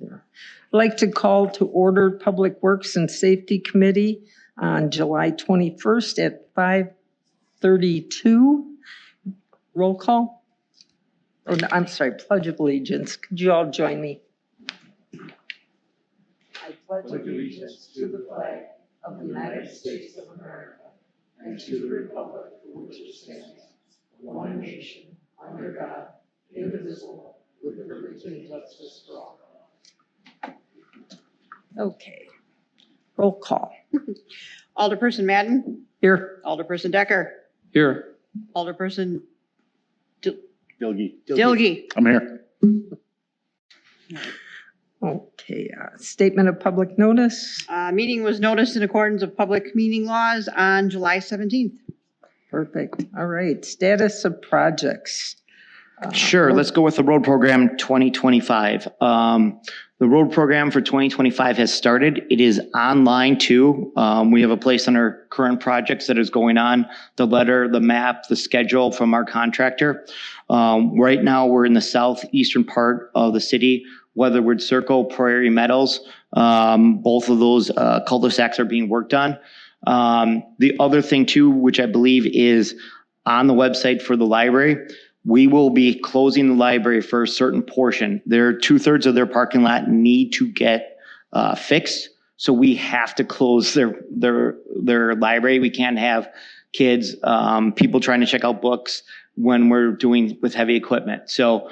I'd like to call to order Public Works and Safety Committee on July 21st at 5:32. Roll call. Oh, no, I'm sorry, Pledge of Allegiance. Could you all join me? I pledge allegiance to the flag of the United States of America and to the republic for which it stands, one nation, under God, indivisible, with liberty and justice for all. Okay. Roll call. Alderperson Madden. Here. Alderperson Decker. Here. Alderperson Dilge. I'm here. Okay. Statement of public notice. Meeting was noticed in accordance with public meeting laws on July 17th. Perfect. All right. Status of projects. Sure. Let's go with the road program 2025. The road program for 2025 has started. It is online too. We have a place on our current projects that is going on, the letter, the map, the schedule from our contractor. Right now we're in the southeastern part of the city, Weatherwood Circle, Prairie Meadows. Both of those cul-de-sacs are being worked on. The other thing too, which I believe is on the website for the library, we will be closing the library for a certain portion. Their 2/3 of their parking lot need to get fixed. So we have to close their library. We can't have kids, people trying to check out books when we're doing with heavy equipment. So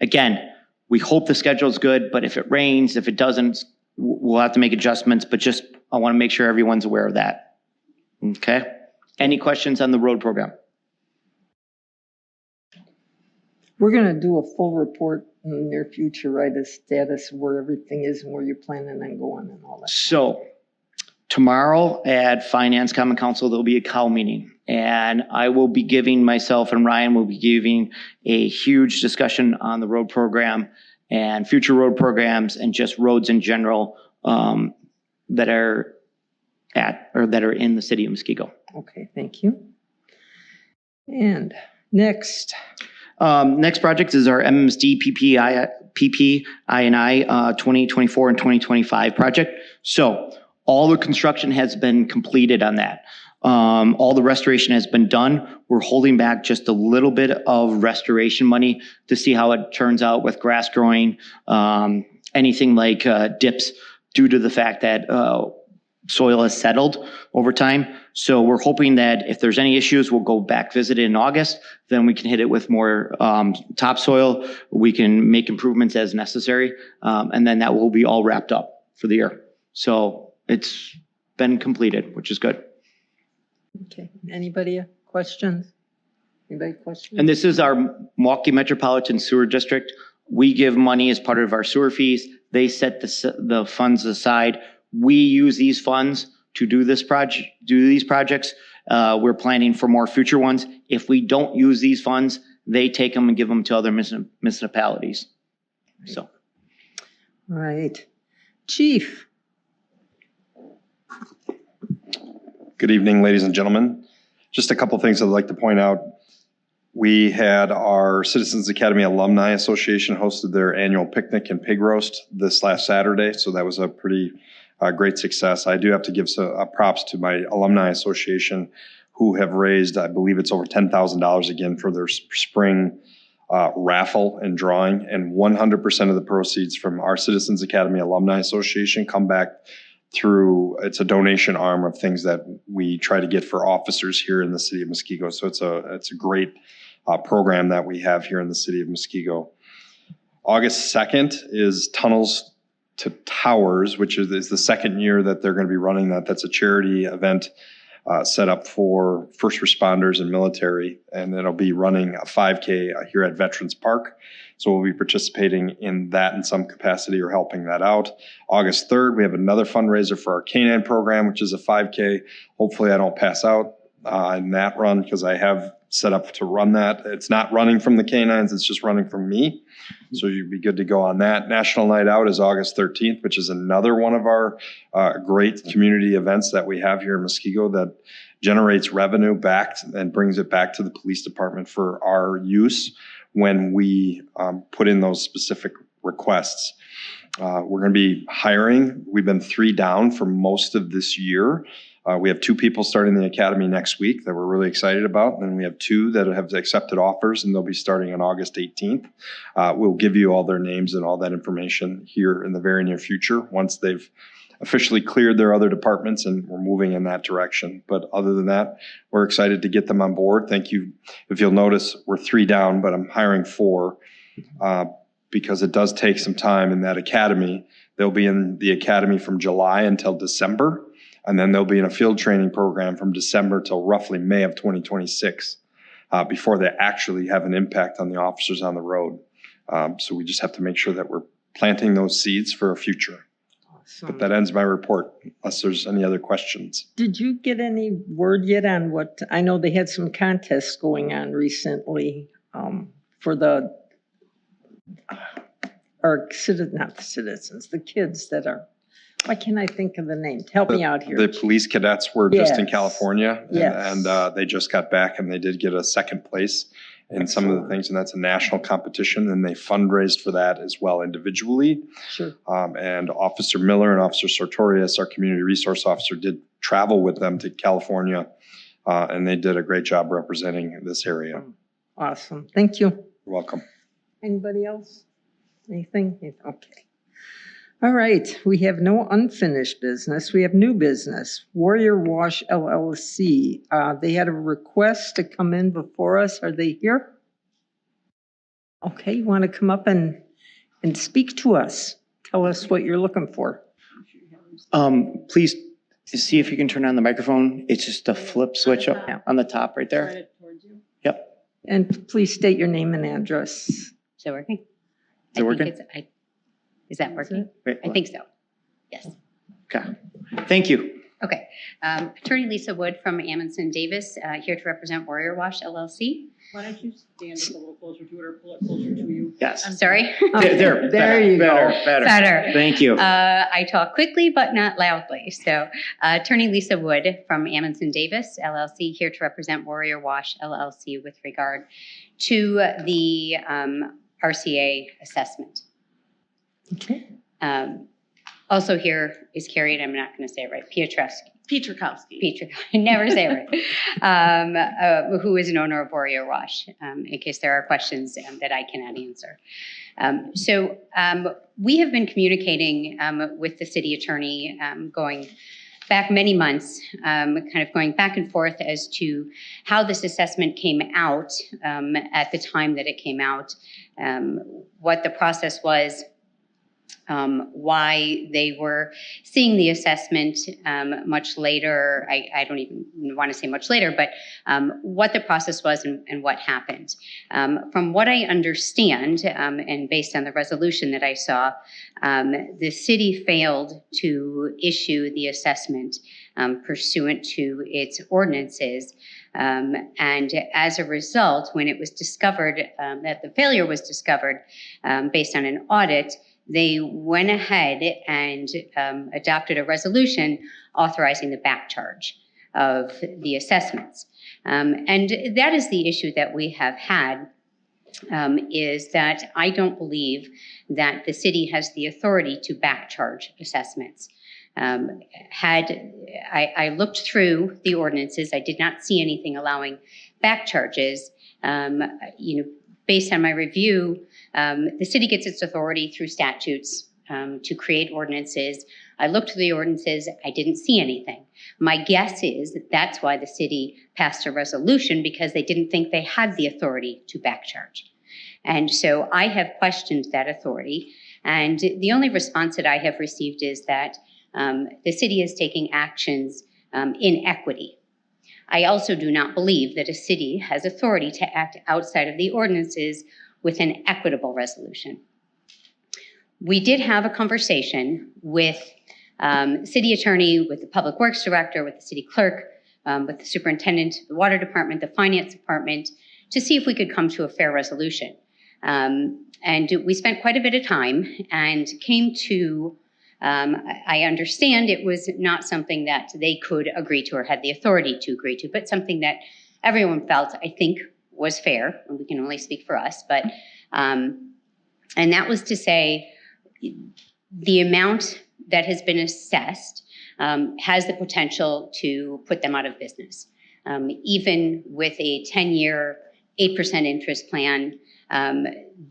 again, we hope the schedule is good, but if it rains, if it doesn't, we'll have to make adjustments. But just, I want to make sure everyone's aware of that. Okay. Any questions on the road program? We're going to do a full report in the near future, right? A status of where everything is and where you're planning on going and all that. So tomorrow at Finance Common Council, there'll be a COW meeting. And I will be giving, myself and Ryan will be giving a huge discussion on the road program and future road programs and just roads in general that are in the city of Muskego. Okay, thank you. And next. Next project is our MMSD PPI and I 2024 and 2025 project. So all the construction has been completed on that. All the restoration has been done. We're holding back just a little bit of restoration money to see how it turns out with grass growing, anything like dips due to the fact that soil has settled over time. So we're hoping that if there's any issues, we'll go back visit it in August. Then we can hit it with more topsoil. We can make improvements as necessary. And then that will be all wrapped up for the year. So it's been completed, which is good. Okay. Anybody have questions? Anybody questions? And this is our Milwaukee Metropolitan Sewer District. We give money as part of our sewer fees. They set the funds aside. We use these funds to do these projects. We're planning for more future ones. If we don't use these funds, they take them and give them to other municipalities. So. All right. Chief. Good evening, ladies and gentlemen. Just a couple things I'd like to point out. We had our Citizens Academy Alumni Association hosted their annual picnic and pig roast this last Saturday. So that was a pretty great success. I do have to give props to my Alumni Association who have raised, I believe it's over $10,000 again for their spring raffle and drawing. And 100% of the proceeds from our Citizens Academy Alumni Association come back through, it's a donation arm of things that we try to get for officers here in the city of Muskego. So it's a great program that we have here in the city of Muskego. August 2nd is Tunnels to Towers, which is the second year that they're going to be running that. That's a charity event set up for first responders and military, and it'll be running a 5K here at Veterans Park. So we'll be participating in that in some capacity or helping that out. August 3rd, we have another fundraiser for our canine program, which is a 5K. Hopefully I don't pass out in that run because I have set up to run that. It's not running from the canines, it's just running from me. So you'd be good to go on that. National Night Out is August 13th, which is another one of our great community events that we have here in Muskego that generates revenue back and brings it back to the police department for our use when we put in those specific requests. We're going to be hiring. We've been 3 down for most of this year. We have 2 people starting the academy next week that we're really excited about. And we have 2 that have accepted offers, and they'll be starting on August 18th. We'll give you all their names and all that information here in the very near future once they've officially cleared their other departments and we're moving in that direction. But other than that, we're excited to get them on board. Thank you. If you'll notice, we're 3 down, but I'm hiring 4 because it does take some time in that academy. They'll be in the academy from July until December. And then they'll be in a field training program from December till roughly May of 2026 before they actually have an impact on the officers on the road. So we just have to make sure that we're planting those seeds for a future. Awesome. But that ends my report, unless there's any other questions. Did you get any word yet on what, I know they had some contests going on recently for the, not the citizens, the kids that are, why can't I think of the name? Help me out here. The police cadets were just in Yes. California, Yes. and they just got back, and they did get a second place in some of the things, and that's a national competition, and they fundraised for that as well individually. Sure. And Officer Miller and Officer Sartorius, our community resource officer, did travel with them to California, and they did a great job representing this area. Awesome. Thank you. You're welcome. Anybody else? Anything? Okay. All right. We have no unfinished business. We have new business. Warrior Wash LLC. They had a request to come in before us. Are they here? Okay. You want to come up and speak to us? Tell us what you're looking for. Please see if you can turn on the microphone. It's just a flip switch up on the top right there. Yep. And please state your name and address. Is it working? Is it working? Is that working? Wait, I think so. Yes. Okay. Thank you. Okay. Attorney Lisa Wood from Amundsen Davis, here to represent Warrior Wash LLC. Why don't you stand just a little closer to it or pull it closer to you? Yes. I'm sorry. There There you go. Better. Better. Thank you. I talk quickly but not loudly. So Attorney Lisa Wood from Amundsen Davis LLC, here to represent Warrior Wash LLC with regard to the RCA assessment. Okay. Also here is Carrie, and I'm not going to say it right, Pietrkowski. I never say it right, who is an owner of Warrior Wash, in case there are questions that I cannot answer. So we have been communicating with the city attorney going back many months, kind of going back and forth as to how this assessment came out at the time that it came out, what the process was, why they were seeing the assessment much later. I don't even want to say much later, but what the process was and what happened. From what I understand, and based on the resolution that I saw, the city failed to issue the assessment pursuant to its ordinances. And as a result, when it was discovered that the failure was discovered based on an audit, they went ahead and adopted a resolution authorizing the back charge of the assessments. And that is the issue that we have had, is that I don't believe that the city has the authority to back charge assessments. I looked through the ordinances, I did not see anything allowing back charges. Based on my review, the city gets its authority through statutes to create ordinances. I looked through the ordinances, I didn't see anything. My guess is that that's why the city passed a resolution, because they didn't think they had the authority to back charge. And so I have questioned that authority. And the only response that I have received is that the city is taking actions in equity. I also do not believe that a city has authority to act outside of the ordinances with an equitable resolution. We did have a conversation with the city attorney, with the public works director, with the city clerk, with the superintendent, the water department, the finance department, to see if we could come to a fair resolution. And we spent quite a bit of time and came to I understand it was not something that they could agree to or had the authority to agree to, but something that everyone felt, I think, was fair, and we can only speak for us. But And that was to say the amount that has been assessed has the potential to put them out of business. Even with a 10-year, 8% interest plan,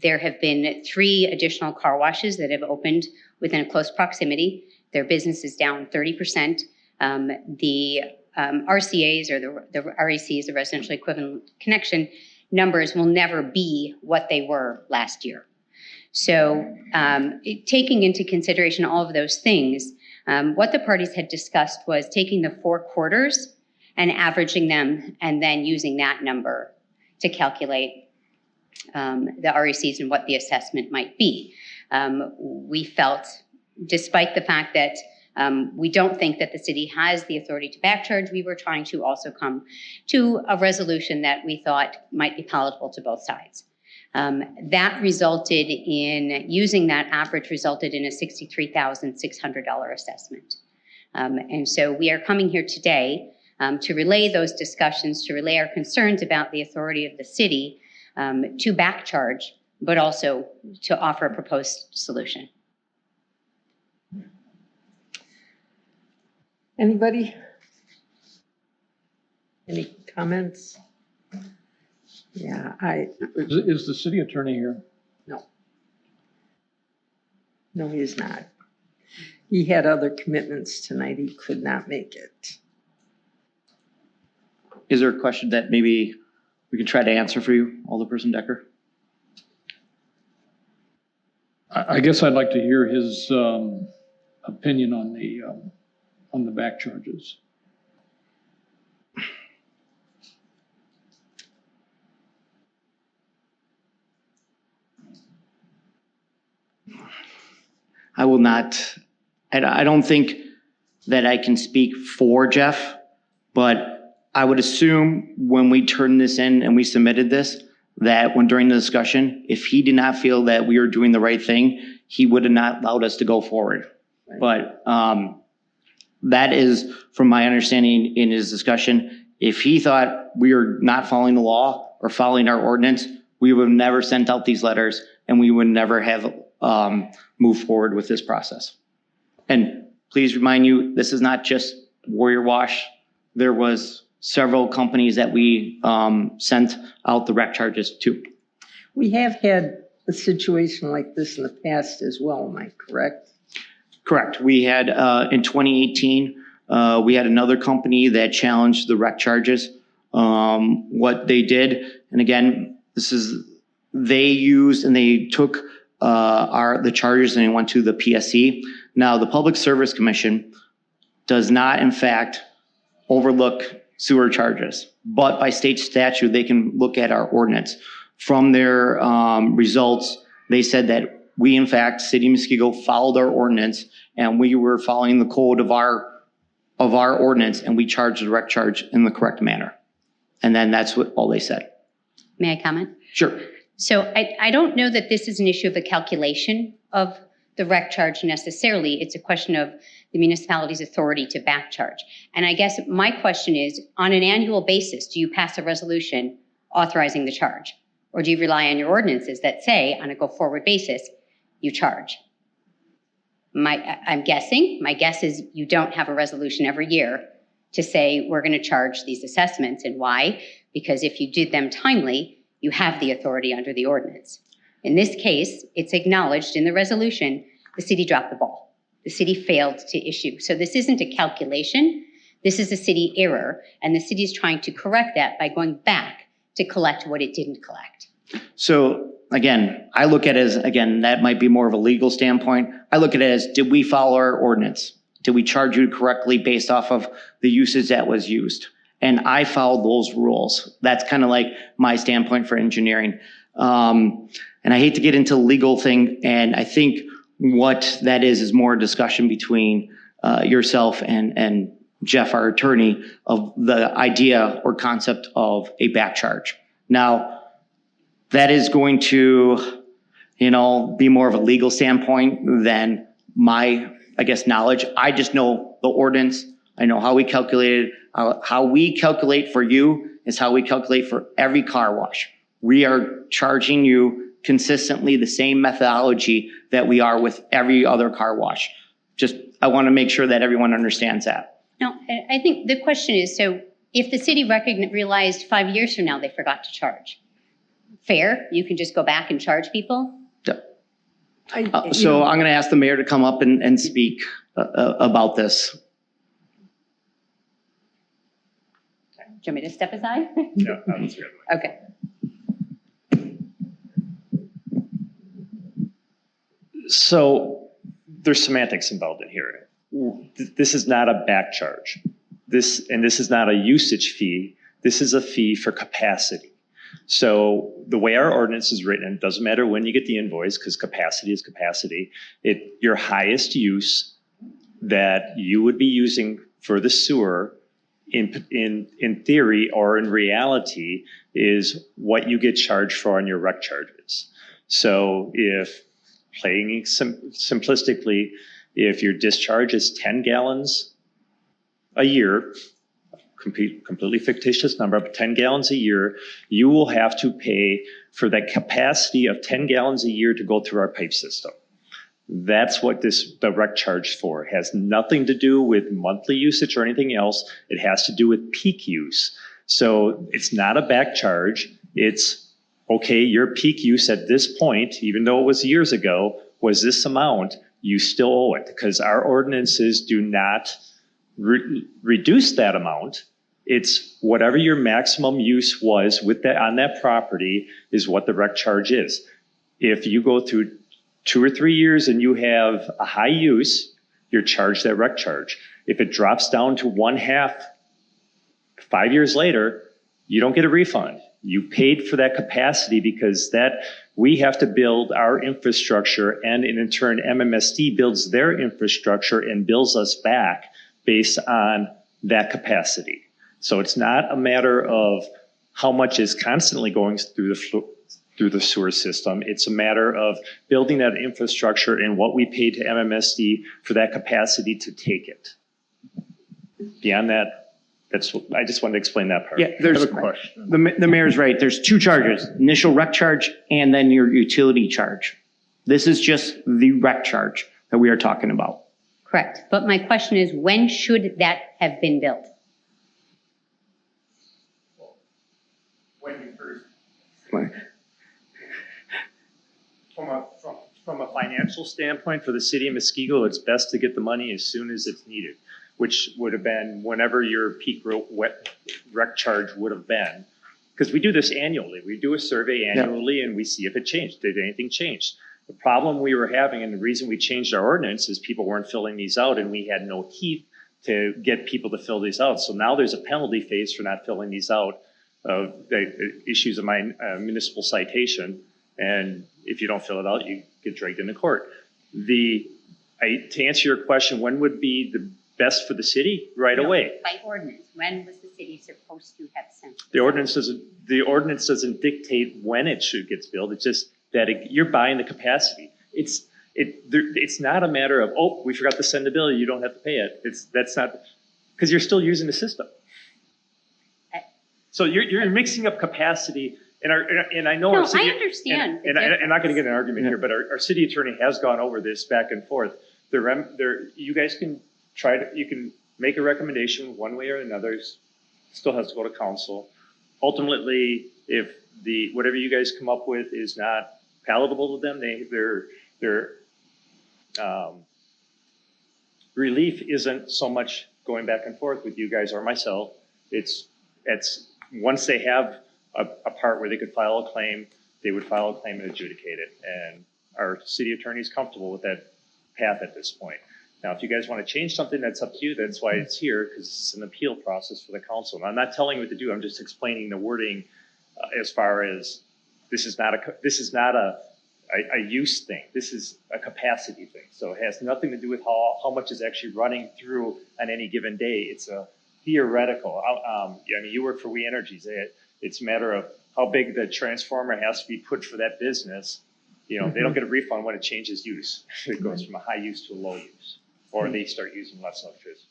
there have been 3 additional car washes that have opened within a close proximity. Their business is down 30%. The RCAs, or the RECs, the residential equivalent connection numbers, will never be what they were last year. So taking into consideration all of those things, what the parties had discussed was taking the 4 quarters and averaging them, and then using that number to calculate the RECs and what the assessment might be. We felt, despite the fact that we don't think that the city has the authority to backcharge, we were trying to also come to a resolution that we thought might be palatable to both sides. That resulted in, using that average, resulted in a $63,600 assessment. And so we are coming here today to relay those discussions, to relay our concerns about the authority of the city to backcharge, but also to offer a proposed solution. Anybody? Any comments? Yeah, Is the city attorney here? no, he's not. He had other commitments tonight. He could not make it. Is there a question that maybe we can try to answer for you, Alderperson Decker? I guess I'd like to hear his opinion on the back charges. I will not, I don't think that I can speak for Jeff, but I would assume when we turned this in and we submitted this, that when during the discussion, if he did not feel that we were doing the right thing, he would have not allowed us to go forward. Right. But that is, from my understanding in his discussion, if he thought we were not following the law or following our ordinance, we would have never sent out these letters, and we would never have moved forward with this process. And please remind you, this is not just Warrior Wash. There was several companies that we sent out the rec charges to. We have had a situation like this in the past as well, am I correct? Correct. We had, in 2018, we had another company that challenged the rec charges. What they did, and again, they used and they took the charges and they went to the PSC. Now, the Public Service Commission does not, in fact, overlook sewer charges, but by state statute, they can look at our ordinance. From their results, they said that we, in fact, City of Muskego, followed our ordinance, and we were following the code of our ordinance, and we charged the rec charge in the correct manner. And then that's all they said. May I comment? Sure. So I don't know that this is an issue of the calculation of the rec charge necessarily. It's a question of the municipality's authority to back charge. And I guess my question is, on an annual basis, do you pass a resolution authorizing the charge? Or do you rely on your ordinances that say, on a go-forward basis, you charge? My guess is you don't have a resolution every year to say, we're going to charge these assessments. And why? Because if you did them timely, you have the authority under the ordinance. In this case, it's acknowledged in the resolution, the city dropped the ball. The city failed to issue. So this isn't a calculation. This is a city error. And the city is trying to correct that by going back to collect what it didn't collect. So again, I look at it as, again, that might be more of a legal standpoint. I look at it as, did we follow our ordinance? Did we charge you correctly based off of the usage that was used? And I followed those rules. That's kind of like my standpoint for engineering. And I hate to get into the legal thing. And I think what that is more a discussion between yourself and Jeff, our attorney, of the idea or concept of a back charge. Now, that is going to, be more of a legal standpoint than my, I guess, knowledge. I just know the ordinance. I know how we calculate it. How we calculate for you is how we calculate for every car wash. We are charging you consistently the same methodology that we are with every other car wash. Just, I want to make sure that everyone understands that. No, I think the question is, so if the city realized 5 years from now they forgot to charge, fair, you can just go back and charge people? So I'm going to ask the mayor to come up and speak about this. Do you want me to step aside? Yeah, that's good. Okay. So there's semantics involved in here. This is not a back charge. This is not a usage fee. This is a fee for capacity. So the way our ordinance is written, it doesn't matter when you get the invoice because capacity is capacity. Your highest use that you would be using for the sewer in theory or in reality is what you get charged for on your rec charges. So if playing simplistically, if your discharge is 10 gallons a year, completely fictitious number, but 10 gallons a year, you will have to pay for that capacity of 10 gallons a year to go through our pipe system. That's what the rec charge for. It has nothing to do with monthly usage or anything else. It has to do with peak use. So it's not a back charge. It's, okay, your peak use at this point, even though it was years ago, was this amount, you still owe it because our ordinances do not reduce that amount. It's whatever your maximum use was with that on that property is what the rec charge is. If you go through 2 or 3 years and you have a high use, you're charged that rec charge. If it drops down to 1/2 5 years later, you don't get a refund. You paid for that capacity because that we have to build our infrastructure, and in turn MMSD builds their infrastructure and bills us back based on that capacity. So it's not a matter of how much is constantly going through the sewer system. It's a matter of building that infrastructure and what we pay to MMSD for that capacity to take it. Beyond that, I just wanted to explain that part. Yeah, there's I have a question. the mayor's right. There's 2 charges, initial rec charge and then your utility charge. This is just the rec charge that we are talking about. Correct. But my question is, when should that have been billed? When you first, from a financial standpoint for the city of Muskego, it's best to get the money as soon as it's needed, which would have been whenever your peak rec charge would have been. Because we do this annually. We do a survey annually and we see if it changed. Did anything change? The problem we were having and the reason we changed our ordinance is people weren't filling these out and we had no teeth to get people to fill these out. So now there's a penalty phase for not filling these out. The issues of my municipal citation, and if you don't fill it out, you get dragged into court. To answer your question, when would be the best for the city? Right away. By ordinance, when was the city supposed to have sent? The ordinance doesn't dictate when it should get billed. It's just that you're buying the capacity. It's not a matter of, oh, we forgot to send the bill, you don't have to pay it. That's not, because you're still using the system. So you're mixing up capacity, and I know No, our city, I understand. and I'm not going to get an argument here, but our city attorney has gone over this back and forth. You guys can you can make a recommendation one way or another. Still has to go to council. Ultimately, if whatever you guys come up with is not palatable to them, their relief isn't so much going back and forth with you guys or myself. It's once they have a part where they could file a claim, they would file a claim and adjudicate it. And our city attorney is comfortable with that path at this point. Now, if you guys want to change something, that's up to you. That's why it's here, because this is an appeal process for the council. And I'm not telling you what to do. I'm just explaining the wording as far as this is not a use thing. This is a capacity thing. So it has nothing to do with how much is actually running through on any given day. It's a theoretical. I mean, you work for We Energies. It's a matter of how big the transformer has to be put for that business. They don't get a refund when it changes use. It goes from a high use to a low use, or they start using less electricity.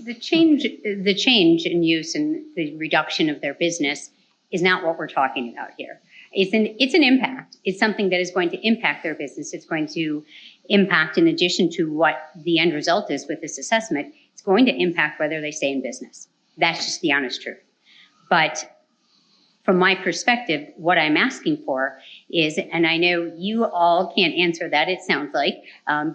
The change in use and the reduction of their business is not what we're talking about here. It's an impact. It's something that is going to impact their business. It's going to impact, in addition to what the end result is with this assessment, it's going to impact whether they stay in business. That's just the honest truth. But from my perspective, what I'm asking for is, and I know you all can't answer that, it sounds like,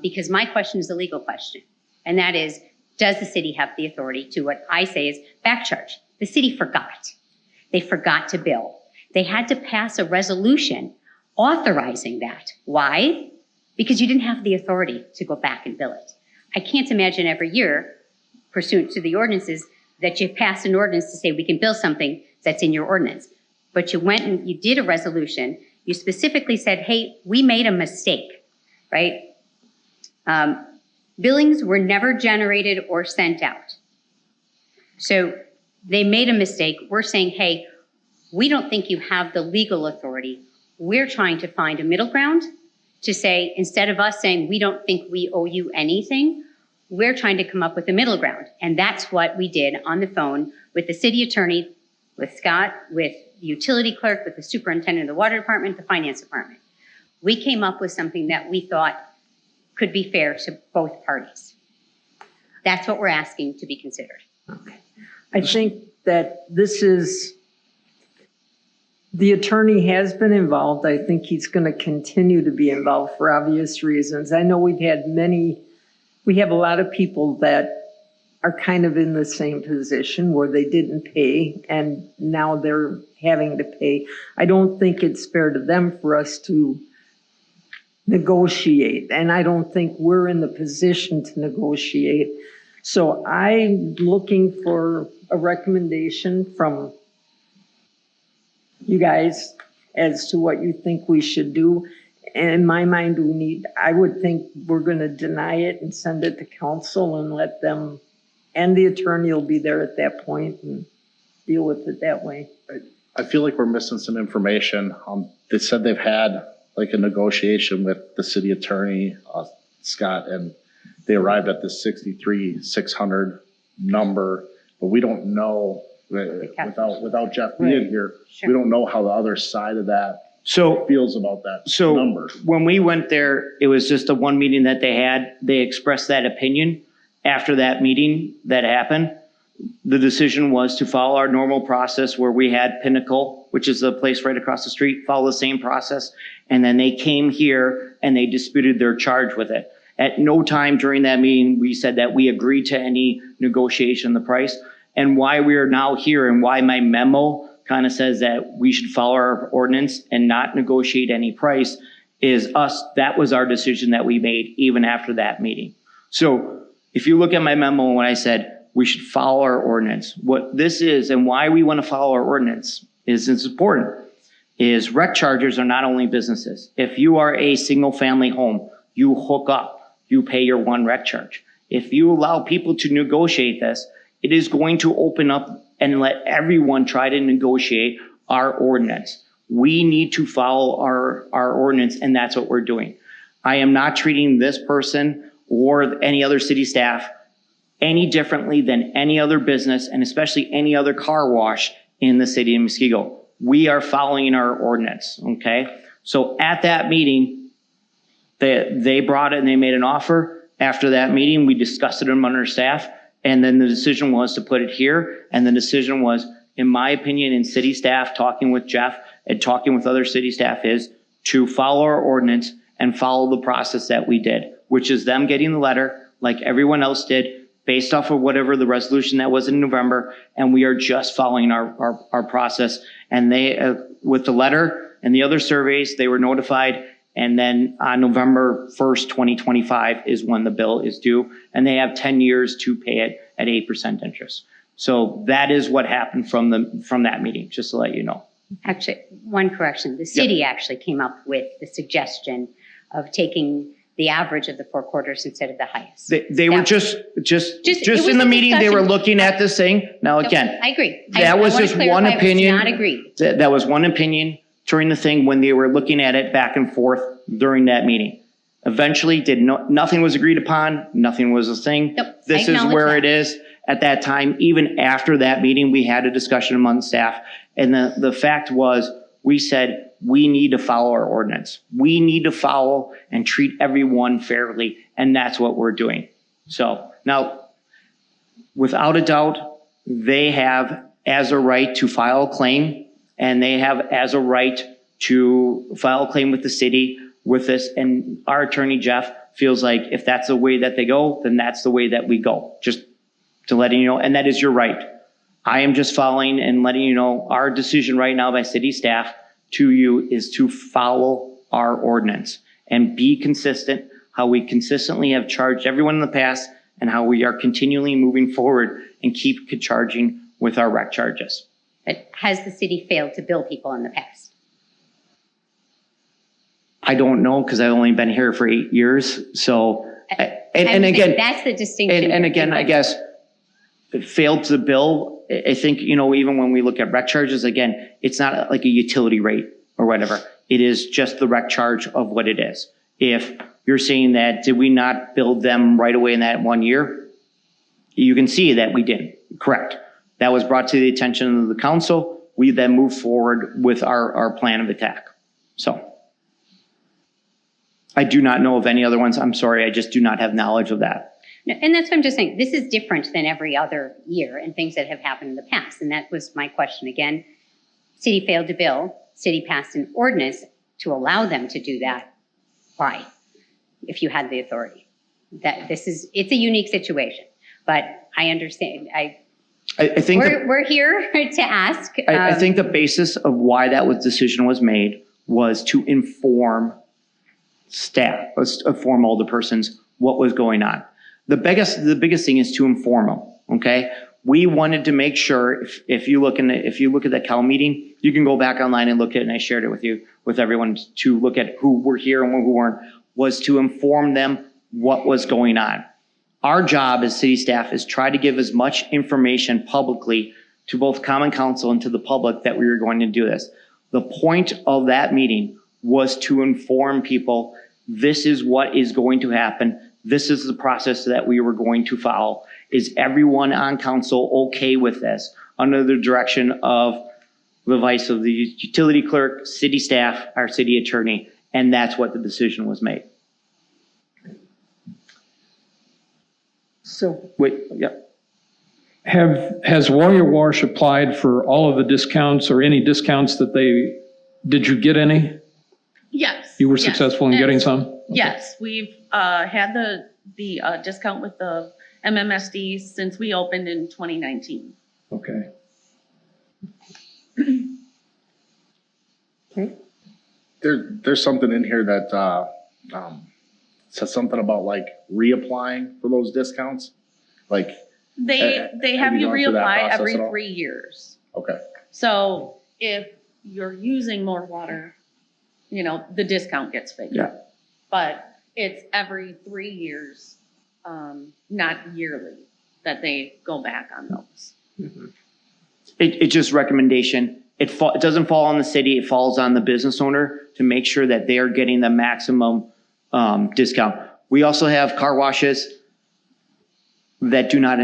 because my question is a legal question. And that is, does the city have the authority to, what I say is, back charge? The city forgot. They forgot to bill. They had to pass a resolution authorizing that. Why? Because you didn't have the authority to go back and bill it. I can't imagine every year, pursuant to the ordinances, that you pass an ordinance to say we can bill something that's in your ordinance. But you went and you did a resolution. You specifically said, hey, we made a mistake, right? Billings were never generated or sent out. So they made a mistake. We're saying, hey, we don't think you have the legal authority. We're trying to find a middle ground to say, instead of us saying we don't think we owe you anything, we're trying to come up with a middle ground. And that's what we did on the phone with the city attorney, with Scott, with the utility clerk, with the superintendent of the water department, the finance department. We came up with something that we thought could be fair to both parties. That's what we're asking to be considered. I think that this is, the attorney has been involved. I think he's going to continue to be involved for obvious reasons. I know we have a lot of people that are kind of in the same position where they didn't pay and now they're having to pay. I don't think it's fair to them for us to negotiate, and I don't think we're in the position to negotiate. So I'm looking for a recommendation from you guys as to what you think we should do. And in my mind, I would think we're going to deny it and send it to council and let them, and the attorney will be there at that point and deal with it that way. I feel like we're missing some information. They said they've had like a negotiation with the city attorney, Scott, and they arrived at the 63,600 number, but we don't know, without Jeff being here, Sure. we don't know how the other side of that So, feels about that number. when we went there, it was just the one meeting that they had. They expressed that opinion. After that meeting that happened, the decision was to follow our normal process where we had Pinnacle, which is a place right across the street, follow the same process. And then they came here and they disputed their charge with it. At no time during that meeting, we said that we agreed to any negotiation of the price. And why we are now here and why my memo kind of says that we should follow our ordinance and not negotiate any price is that was our decision that we made even after that meeting. So if you look at my memo when I said we should follow our ordinance, what this is and why we want to follow our ordinance is it's important, is rec chargers are not only businesses. If you are a single family home, you hook up, you pay your one rec charge. If you allow people to negotiate this, it is going to open up and let everyone try to negotiate our ordinance. We need to follow our ordinance, and that's what we're doing. I am not treating this person or any other city staff any differently than any other business, and especially any other car wash in the city of Muskego. We are following our ordinance, okay? So at that meeting, they brought it and they made an offer. After that meeting, we discussed it among our staff, and then the decision was to put it here. And the decision was, in my opinion, in city staff, talking with Jeff and talking with other city staff, is to follow our ordinance and follow the process that we did, which is them getting the letter like everyone else did, based off of whatever the resolution that was in November, and we are just following our process. And they, with the letter and the other surveys, they were notified, and then on November 1st, 2025 is when the bill is due, and they have 10 years to pay it at 8% interest. So that is what happened from that meeting, just to let you know. Actually, one correction. The city actually came up with the suggestion of taking the average of the 4 quarters instead of the highest. They were just in the meeting, they were looking at this thing. Now, again, I agree. That was just one opinion. Not agreed. That was one opinion during the thing when they were looking at it back and forth during that meeting. Eventually, nothing was agreed upon. Nothing was a thing. Nope, This is where it is at that time. Even after that meeting, we had a discussion among staff. And the fact was, we said, we need to follow our ordinance. We need to follow and treat everyone fairly, and that's what we're doing. So now, without a doubt, they have as a right to file a claim, and they have as a right to file a claim with the city with this. And our attorney, Jeff, feels like if that's the way that they go, then that's the way that we go. Just to letting you know, and that is your right. I am just following and letting you know our decision right now by city staff to you is to follow our ordinance and be consistent, how we consistently have charged everyone in the past and how we are continually moving forward and keep charging with our rec charges. But has the city failed to bill people in the past? I don't know because I've only been here for 8 years. So, and I'm saying again, that's the distinction. and again, I guess it failed to bill. I think, even when we look at rec charges, again, it's not like a utility rate or whatever. It is just the rec charge of what it is. If you're saying that, did we not bill them right away in that 1 year? You can see that we didn't. Correct. That was brought to the attention of the council. We then moved forward with our plan of attack. So I do not know of any other ones. I'm sorry. I just do not have knowledge of that. No, and that's what I'm just saying. This is different than every other year and things that have happened in the past. And that was my question again. City failed to bill. City passed an ordinance to allow them to do that. Why? If you had the authority. It's a unique situation. But I understand. I think we're here to ask. I think the basis of why that decision was made was to inform staff, inform all the persons what was going on. The biggest thing is to inform them. Okay, we wanted to make sure if you look at that Cal meeting, you can go back online and look at it, and I shared it with everyone to look at who were here and who weren't, was to inform them what was going on. Our job as city staff is try to give as much information publicly to both Common Council and to the public that we were going to do this. The point of that meeting was to inform people, this is what is going to happen. This is the process that we were going to follow. Is everyone on council okay with this? Under the direction of the vice of the utility clerk, city staff, our city attorney, and that's what the decision was made. So Has Warrior Wash applied for all of the discounts or any discounts that did you get any? Yes. You were yes. successful in And getting some? Okay. Yes, we've had the discount with the MMSD since we opened in 2019. Okay. okay. There's something in here that says something about like reapplying for those discounts. Like They have you gone through that reapply process every at all? 3 years. Okay. So if you're using more water, the discount gets figured. Yeah. But it's every 3 years, not yearly, that they go back on those. Mm-hmm. It's just recommendation. It doesn't fall on the city. It falls on the business owner to make sure that they are getting the maximum discount. We also have car washes that do not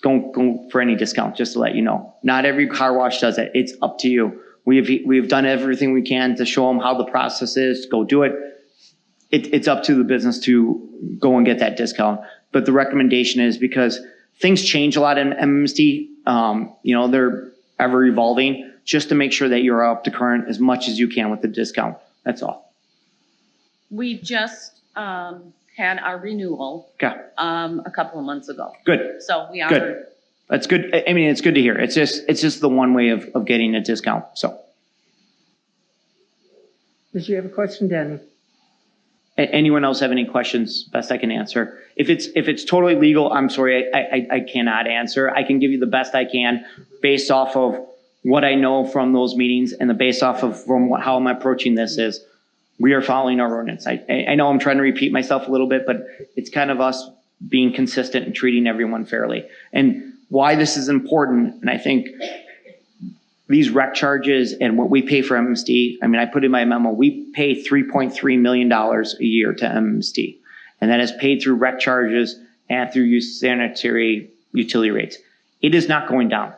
go for any discount, just to let you know. Not every car wash does it. It's up to you. We've done everything we can to show them how the process is. Go do it. It's up to the business to go and get that discount. But the recommendation is because things change a lot in MMSD. They're ever evolving, just to make sure that you're up to current as much as you can with the discount. That's all. We just had our renewal Okay. a couple of months ago. Good. So we are. Good. That's good. I mean, it's good to hear. It's just the one way of getting a discount. So. Did you have a question, Danny? Anyone else have any questions? Best I can answer. If it's totally legal, I'm sorry, I cannot answer. I can give you the best I can based off of what I know from those meetings and based off of how I'm approaching this is we are following our ordinance. I know I'm trying to repeat myself a little bit, but it's kind of us being consistent and treating everyone fairly. And why this is important, and I think these rec charges and what we pay for MMSD, I mean, I put in my memo, we pay $3.3 million a year to MMSD. And that is paid through rec charges and through sanitary utility rates. It is not going down.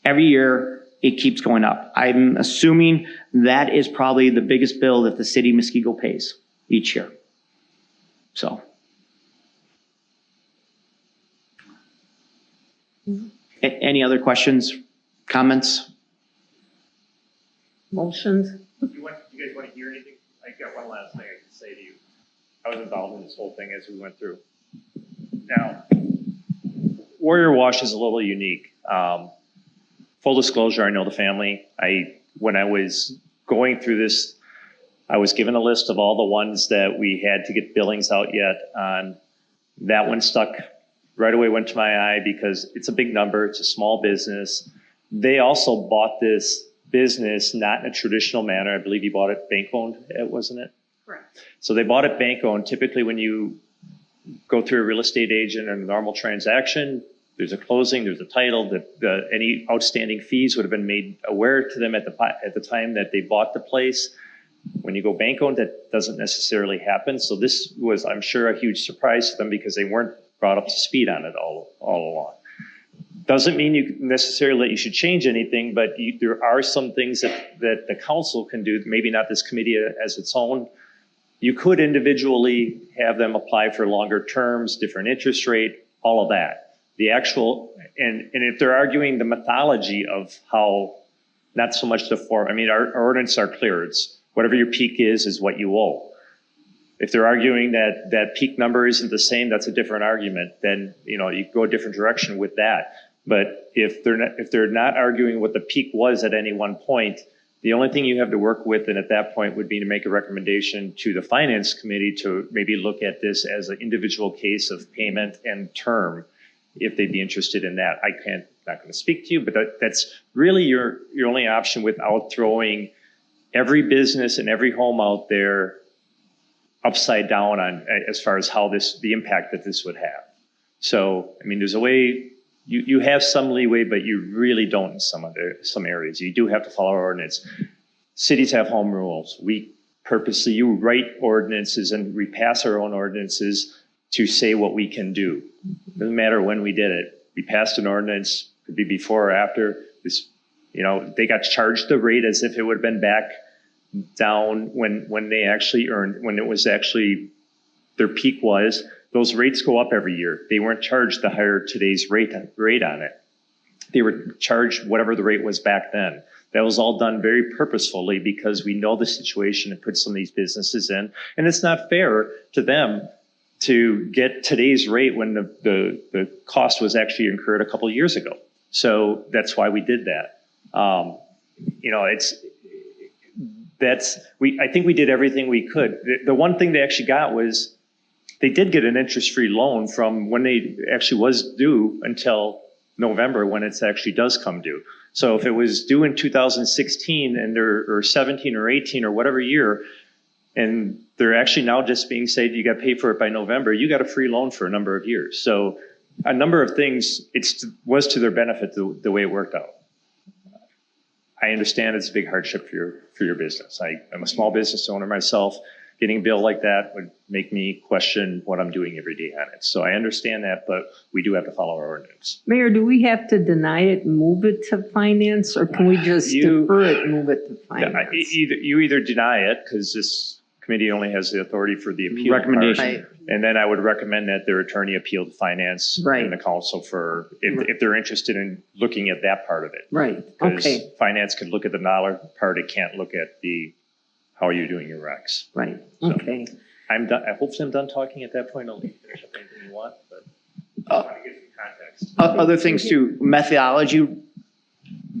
Every year, it keeps going up. I'm assuming that is probably the biggest bill that the city of Muskego pays each year. So. Any other questions, comments? Motions? Do you guys want to hear anything? I got one last thing I can say to you. I was involved in this whole thing as we went through. Now, Warrior Wash is a little unique. Full disclosure, I know the family. When I was going through this, I was given a list of all the ones that we had to get billings out yet on. That one stuck right away, went to my eye because it's a big number. It's a small business. They also bought this business not in a traditional manner. I believe you bought it bank-owned, wasn't it? Correct. So they bought it bank-owned. Typically, when you go through a real estate agent and a normal transaction, there's a closing, there's a title, that any outstanding fees would have been made aware to them at the time that they bought the place. When you go bank-owned, that doesn't necessarily happen. So this was, I'm sure, a huge surprise to them because they weren't brought up to speed on it all along. Doesn't mean you necessarily that you should change anything, but there are some things that the council can do, maybe not this committee as its own. You could individually have them apply for longer terms, different interest rate, all of that. The actual, and if they're arguing the methodology of how, not so much the form, I mean, our ordinances are clear. It's whatever your peak is what you owe. If they're arguing that peak number isn't the same, that's a different argument. Then, you go a different direction with that. But if they're not arguing what the peak was at any one point, the only thing you have to work with, and at that point would be to make a recommendation to the finance committee to maybe look at this as an individual case of payment and term, if they'd be interested in that. Not going to speak to you, but that's really your only option without throwing every business and every home out there upside down on as far as how the impact that this would have. So, I mean, there's a way. You have some leeway, but you really don't in some areas. You do have to follow our ordinance. Cities have home rules. You write ordinances and we pass our own ordinances to say what we can do. Doesn't matter when we did it. We passed an ordinance, could be before or after. They got charged the rate as if it would have been back down when they actually earned, when it was actually their peak was. Those rates go up every year. They weren't charged the higher today's rate on it. They were charged whatever the rate was back then. That was all done very purposefully because we know the situation and put some of these businesses in. And it's not fair to them to get today's rate when the cost was actually incurred a couple of years ago. So that's why we did that. I think we did everything we could. The one thing they actually got was they did get an interest-free loan from when they actually was due until November when it actually does come due. So if it was due in 2016 and or 17 or 18 or whatever year, and they're actually now just being said you got to pay for it by November, you got a free loan for a number of years. So a number of things, was to their benefit the way it worked out. I understand it's a big hardship for your business. I'm a small business owner myself. Getting a bill like that would make me question what I'm doing every day on it. So I understand that, but we do have to follow our ordinance. Mayor, do we have to deny it and move it to finance, or can we just defer it and move it to finance? You either deny it, because this committee only has the authority for the appeal Recommendation. Right. And then I would recommend that their attorney appeal to finance Right. and the council if they're interested in looking at that part of it. Right, Because okay, finance could look at the dollar part, it can't look at how are you doing your recs. right, So- okay. I'm done. Hopefully I'm done talking at that point. I'll leave finish up anything you want, but I want to give some context. Other things too, methodology,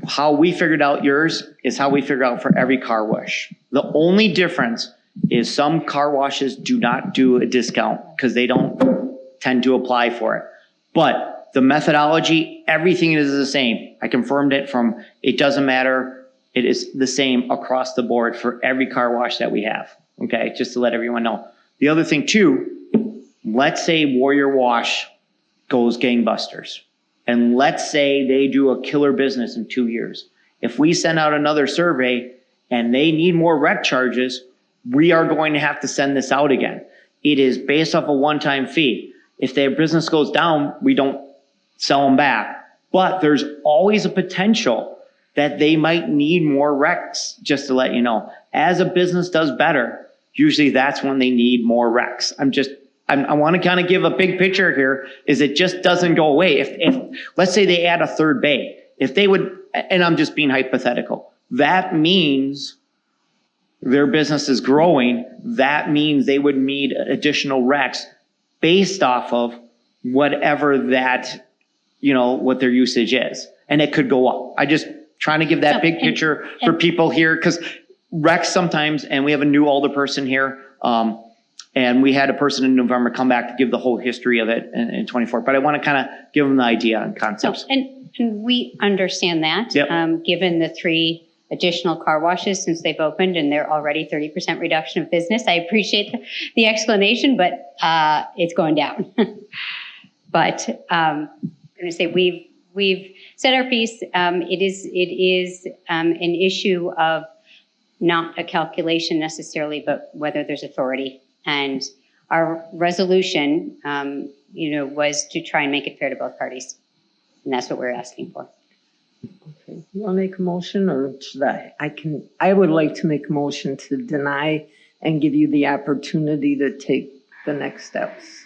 how we figured out yours is how we figured out for every car wash. The only difference is some car washes do not do a discount because they don't tend to apply for it. But the methodology, everything is the same. I confirmed it it doesn't matter. It is the same across the board for every car wash that we have. Okay, just to let everyone know. The other thing too, let's say Warrior Wash goes gangbusters. And let's say they do a killer business in 2 years. If we send out another survey and they need more rec charges, we are going to have to send this out again. It is based off a one-time fee. If their business goes down, we don't sell them back. But there's always a potential that they might need more recs, just to let you know. As a business does better, usually that's when they need more recs. I want to kind of give a big picture here, is it just doesn't go away. If let's say they add a third bay, if they would, and I'm just being hypothetical, that means their business is growing. That means they would need additional recs based off of whatever that, what their usage is. And it could go up. I just trying to give that big picture for people here, because recs sometimes, and we have a new older person here, and we had a person in November come back to give the whole history of it in 24. But I want to kind of give them the idea and concepts. And we understand that, Yep. given the 3 additional car washes since they've opened, and they're already 30% reduction of business. I appreciate the explanation, but it's going down. But I'm going to say we've said our piece. It is an issue of not a calculation necessarily, but whether there's authority. And our resolution, was to try and make it fair to both parties. And that's what we're asking for. Okay. You want to make a motion, or should I? I would like to make a motion to deny and give you the opportunity to take the next steps.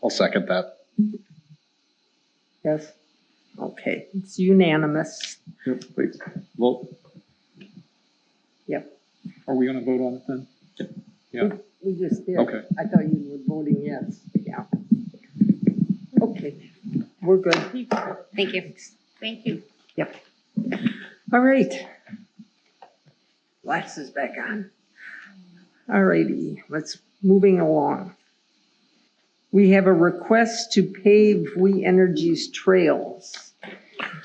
I'll second that. Yes? Okay, it's unanimous. Wait, vote. Yep. Are we going to vote on it then? Yeah. We just did. Okay. I thought you were voting yes. Yeah. Okay, we're good. Thank you. Thank you. Yep. All right. Glasses back on. All righty, moving along. We have a request to pave We Energies trails.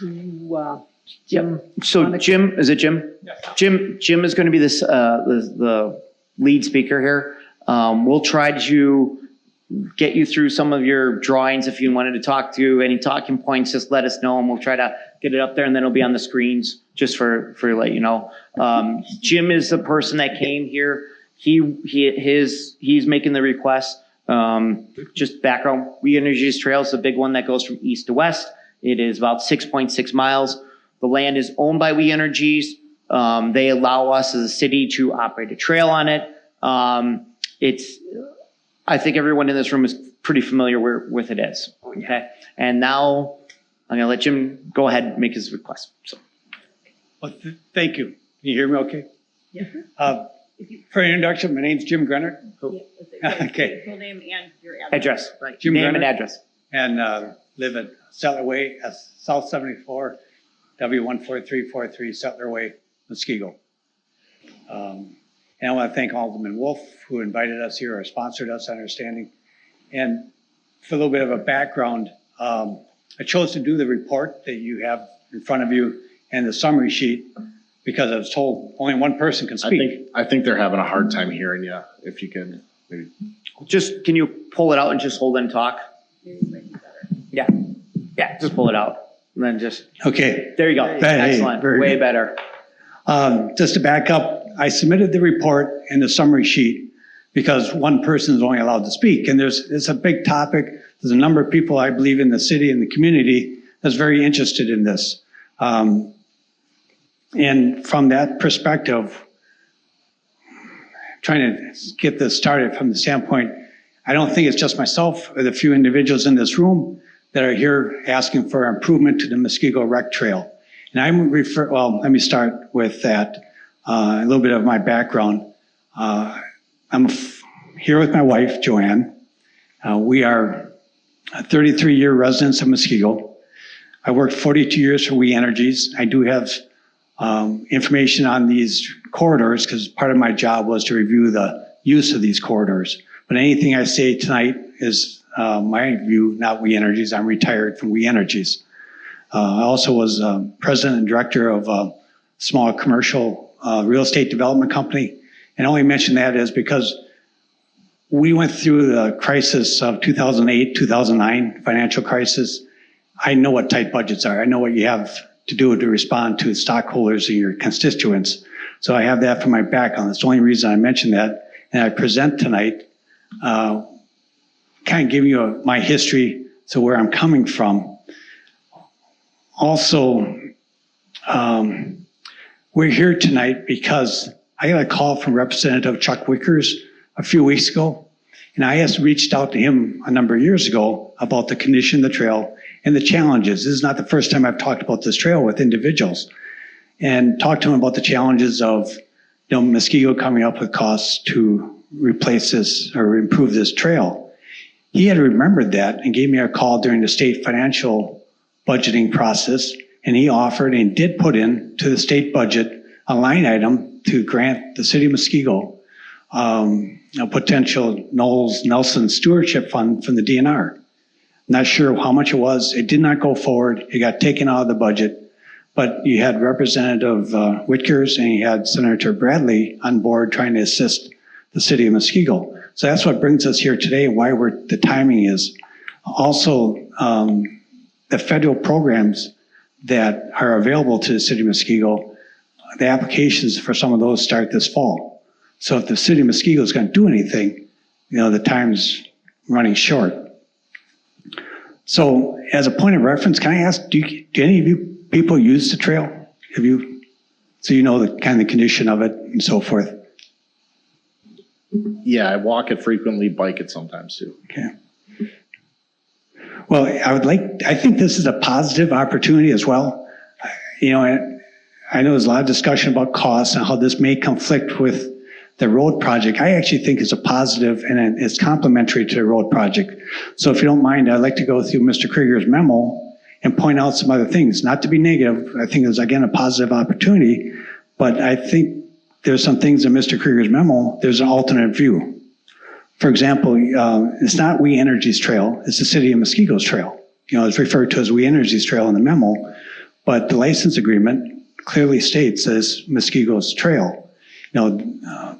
Jim? So Jim, is it Jim? Jim is going to be the lead speaker here. We'll try to get you through some of your drawings. If you wanted to talk to any talking points, just let us know, and we'll try to get it up there, and then it'll be on the screens just for let you know. Jim is the person that came here. He's making the request. Just background, We Energies Trail is the big one that goes from east to west. It is about 6.6 miles. The land is owned by We Energies. They allow us as a city to operate a trail on it. I think everyone in this room is pretty familiar with it is. Okay. And now I'm going to let Jim go ahead and make his request. So. Well, thank you. Can you hear me okay? Yeah. For an introduction, my name's Jim Grenner. Okay. Full name and your Address. Right. Jim Name Grenner, and address. and live at Settler Way, South 74, W14343, Settler Way, Muskego. And I want to thank Alderman Wolf, who invited us here or sponsored us, understanding. And for a little bit of a background, I chose to do the report that you have in front of you and the summary sheet because I was told only one person can speak. I think they're having a hard time hearing you. If you can, maybe. Just, can you pull it out and just hold and talk? Yeah. Yeah, just pull it out. And then just, Okay. there you go. Hey, Excellent. very Way good. better. Just to back up, I submitted the report and the summary sheet because one person is only allowed to speak. And it's a big topic. There's a number of people, I believe, in the city and the community that's very interested in this. And from that perspective, trying to get this started from the standpoint, I don't think it's just myself or the few individuals in this room that are here asking for improvement to the Muskego Rec Trail. And let me start with that, a little bit of my background. I'm here with my wife, Joanne. We are 33-year residents of Muskego. I worked 42 years for We Energies. I do have information on these corridors because part of my job was to review the use of these corridors. But anything I say tonight is my view, not We Energies. I'm retired from We Energies. I also was president and director of a small commercial real estate development company. And I only mention that is because we went through the crisis of 2008, 2009 financial crisis. I know what tight budgets are. I know what you have to do to respond to stockholders and your constituents. So I have that for my background. That's the only reason I mention that. And I present tonight, kind of giving you my history, so where I'm coming from. Also, We're here tonight because I got a call from Representative Chuck Wickers a few weeks ago, and I reached out to him a number of years ago about the condition of the trail and the challenges. This is not the first time I've talked about this trail with individuals, and talked to him about the challenges of, Muskego coming up with costs to replace this or improve this trail. He had remembered that and gave me a call during the state financial budgeting process, and he offered and did put in to the state budget a line item to grant the city of Muskego a potential Nelson Stewardship Fund from the DNR. Not sure how much it was. It did not go forward. It got taken out of the budget. But you had Representative Wickers and you had Senator Bradley on board trying to assist the city of Muskego. So that's what brings us here today, why the timing is. Also, the federal programs that are available to the city of Muskego, the applications for some of those start this fall. So if the city of Muskego is going to do anything, the time's running short. So as a point of reference, can I ask, do any of you people use the trail? So you know the kind of condition of it and so forth? Yeah, I walk it frequently, bike it sometimes too. Okay. Well, I think this is a positive opportunity as well. I know there's a lot of discussion about costs and how this may conflict with the road project. I actually think it's a positive and it's complementary to the road project. So if you don't mind, I'd like to go through Mr. Krieger's memo and point out some other things. Not to be negative, I think there's again a positive opportunity, but I think there's some things in Mr. Krieger's memo, there's an alternate view. For example, it's not We Energy's trail, it's the city of Muskego's trail. It's referred to as We Energy's trail in the memo, but the license agreement clearly states that it's Muskego's trail. The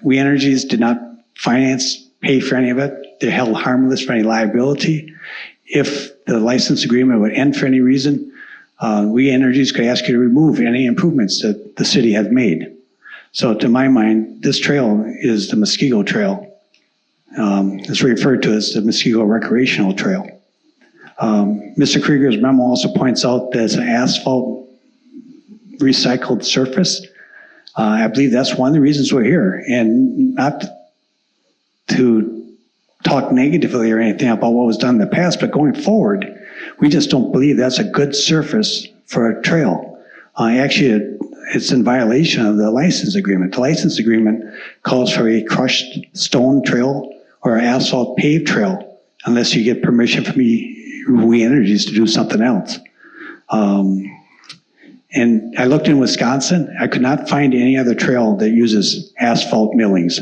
We Energies did not pay for any of it. They're held harmless for any liability. If the license agreement would end for any reason, We Energies could ask you to remove any improvements that the city has made. So to my mind, this trail is the Muskego Trail. It's referred to as the Muskego Recreational Trail. Mr. Krieger's memo also points out that it's an asphalt recycled surface. I believe that's one of the reasons we're here, and not to talk negatively or anything about what was done in the past, but going forward, we just don't believe that's a good surface for a trail. Actually, it's in violation of the license agreement. The license agreement calls for a crushed stone trail or an asphalt paved trail, unless you get permission from We Energies to do something else. And I looked in Wisconsin, I could not find any other trail that uses asphalt millings.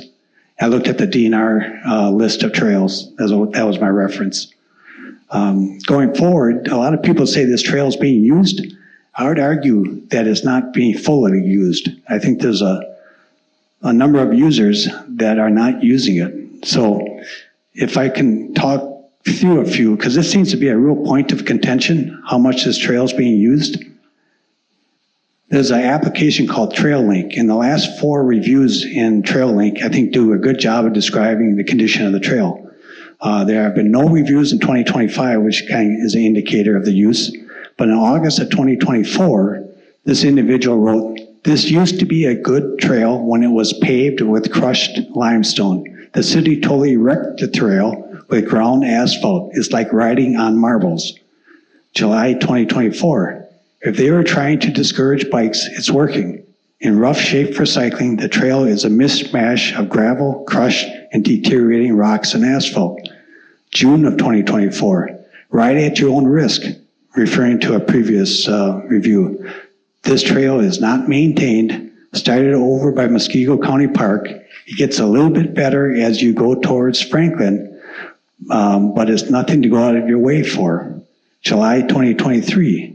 I looked at the DNR list of trails, that was my reference. Going forward, a lot of people say this trail is being used. I would argue that it's not being fully used. I think there's a number of users that are not using it. So if I can talk through a few, because this seems to be a real point of contention, how much this trail is being used. There's an application called TrailLink, and the last 4 reviews in TrailLink, I think, do a good job of describing the condition of the trail. There have been no reviews in 2025, which kind of is an indicator of the use. But in August of 2024, this individual wrote, "This used to be a good trail when it was paved with crushed limestone. The city totally wrecked the trail with ground asphalt. It's like riding on marbles." July 2024. If they were trying to discourage bikes, it's working. In rough shape for cycling, the trail is a mishmash of gravel, crushed, and deteriorating rocks and asphalt. June of 2024, ride at your own risk, referring to a previous review. This trail is not maintained, started over by Muskego County Park. It gets a little bit better as you go towards Franklin, but it's nothing to go out of your way for. July 2023.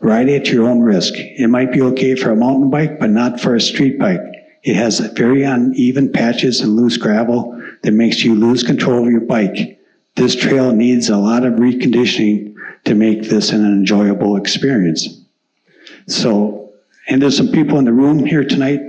Ride at your own risk. It might be okay for a mountain bike, but not for a street bike. It has very uneven patches and loose gravel that makes you lose control of your bike. This trail needs a lot of reconditioning to make this an enjoyable experience. So, and there's some people in the room here tonight.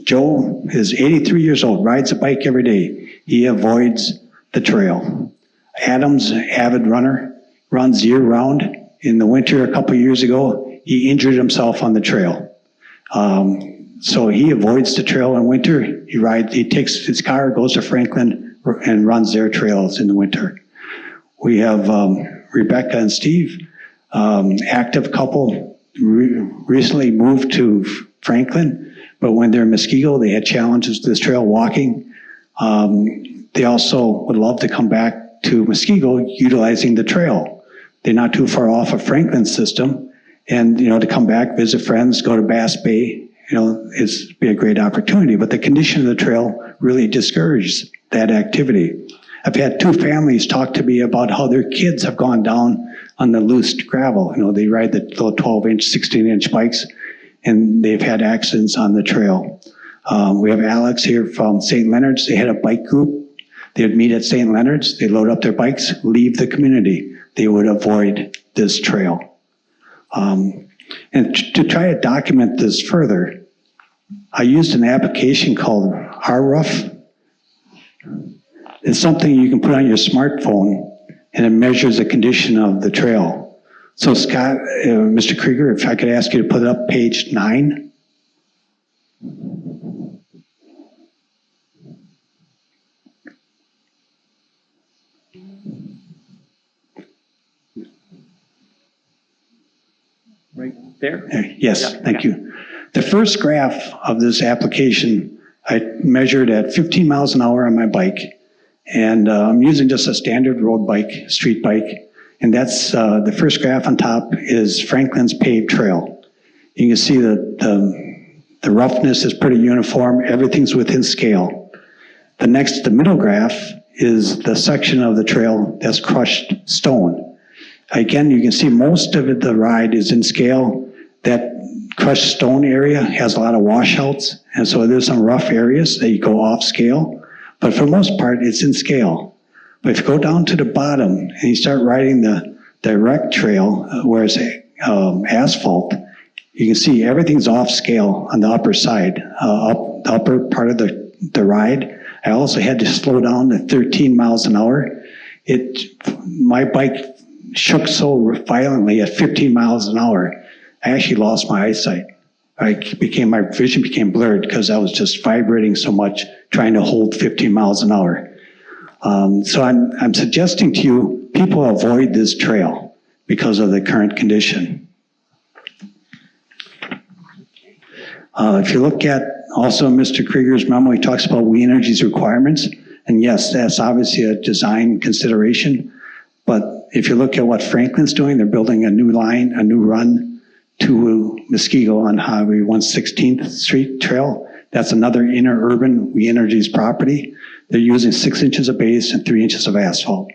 Joe is 83 years old, rides a bike every day. He avoids the trail. Adam's an avid runner, runs year round. In the winter, a couple of years ago, he injured himself on the trail. So he avoids the trail in winter. He takes his car, goes to Franklin, and runs their trails in the winter. We have Rebecca and Steve, active couple, recently moved to Franklin, but when they're in Muskego, they had challenges with this trail walking. They also would love to come back to Muskego utilizing the trail. They're not too far off of Franklin's system, and to come back, visit friends, go to Bass Bay, it'd be a great opportunity. But the condition of the trail really discourages that activity. I've had two families talk to me about how their kids have gone down on the loose gravel. They ride the little 12-inch, 16-inch bikes, and they've had accidents on the trail. We have Alex here from St. Leonard's. They had a bike group. They would meet at St. Leonard's. They load up their bikes, leave the community. They would avoid this trail. And to try to document this further, I used an application called RRUF. It's something you can put on your smartphone, and it measures the condition of the trail. So Scott, Mr. Krieger, if I could ask you to put up page 9. Right there? Yes, thank you. The first graph of this application, I measured at 15 miles an hour on my bike. And I'm using just a standard road bike, street bike. And that's the first graph on top is Franklin's paved trail. You can see that the roughness is pretty uniform. Everything's within scale. The middle graph is the section of the trail that's crushed stone. Again, you can see most of it, the ride is in scale. That crushed stone area has a lot of washouts. And so there's some rough areas that you go off scale. But for the most part, it's in scale. But if you go down to the bottom and you start riding the rec trail, where it's asphalt, you can see everything's off scale on the upper side, the upper part of the ride. I also had to slow down to 13 miles an hour. My bike shook so violently at 15 miles an hour, I actually lost my eyesight. My vision became blurred because I was just vibrating so much trying to hold 15 miles an hour. So I'm suggesting to you, people avoid this trail because of the current condition. If you look at also Mr. Krieger's memo, he talks about We Energy's requirements. And yes, that's obviously a design consideration. But if you look at what Franklin's doing, they're building a new line, a new run to Muskego on Highway 116th Street Trail. That's another interurban We Energy's property. They're using 6 inches of base and 3 inches of asphalt.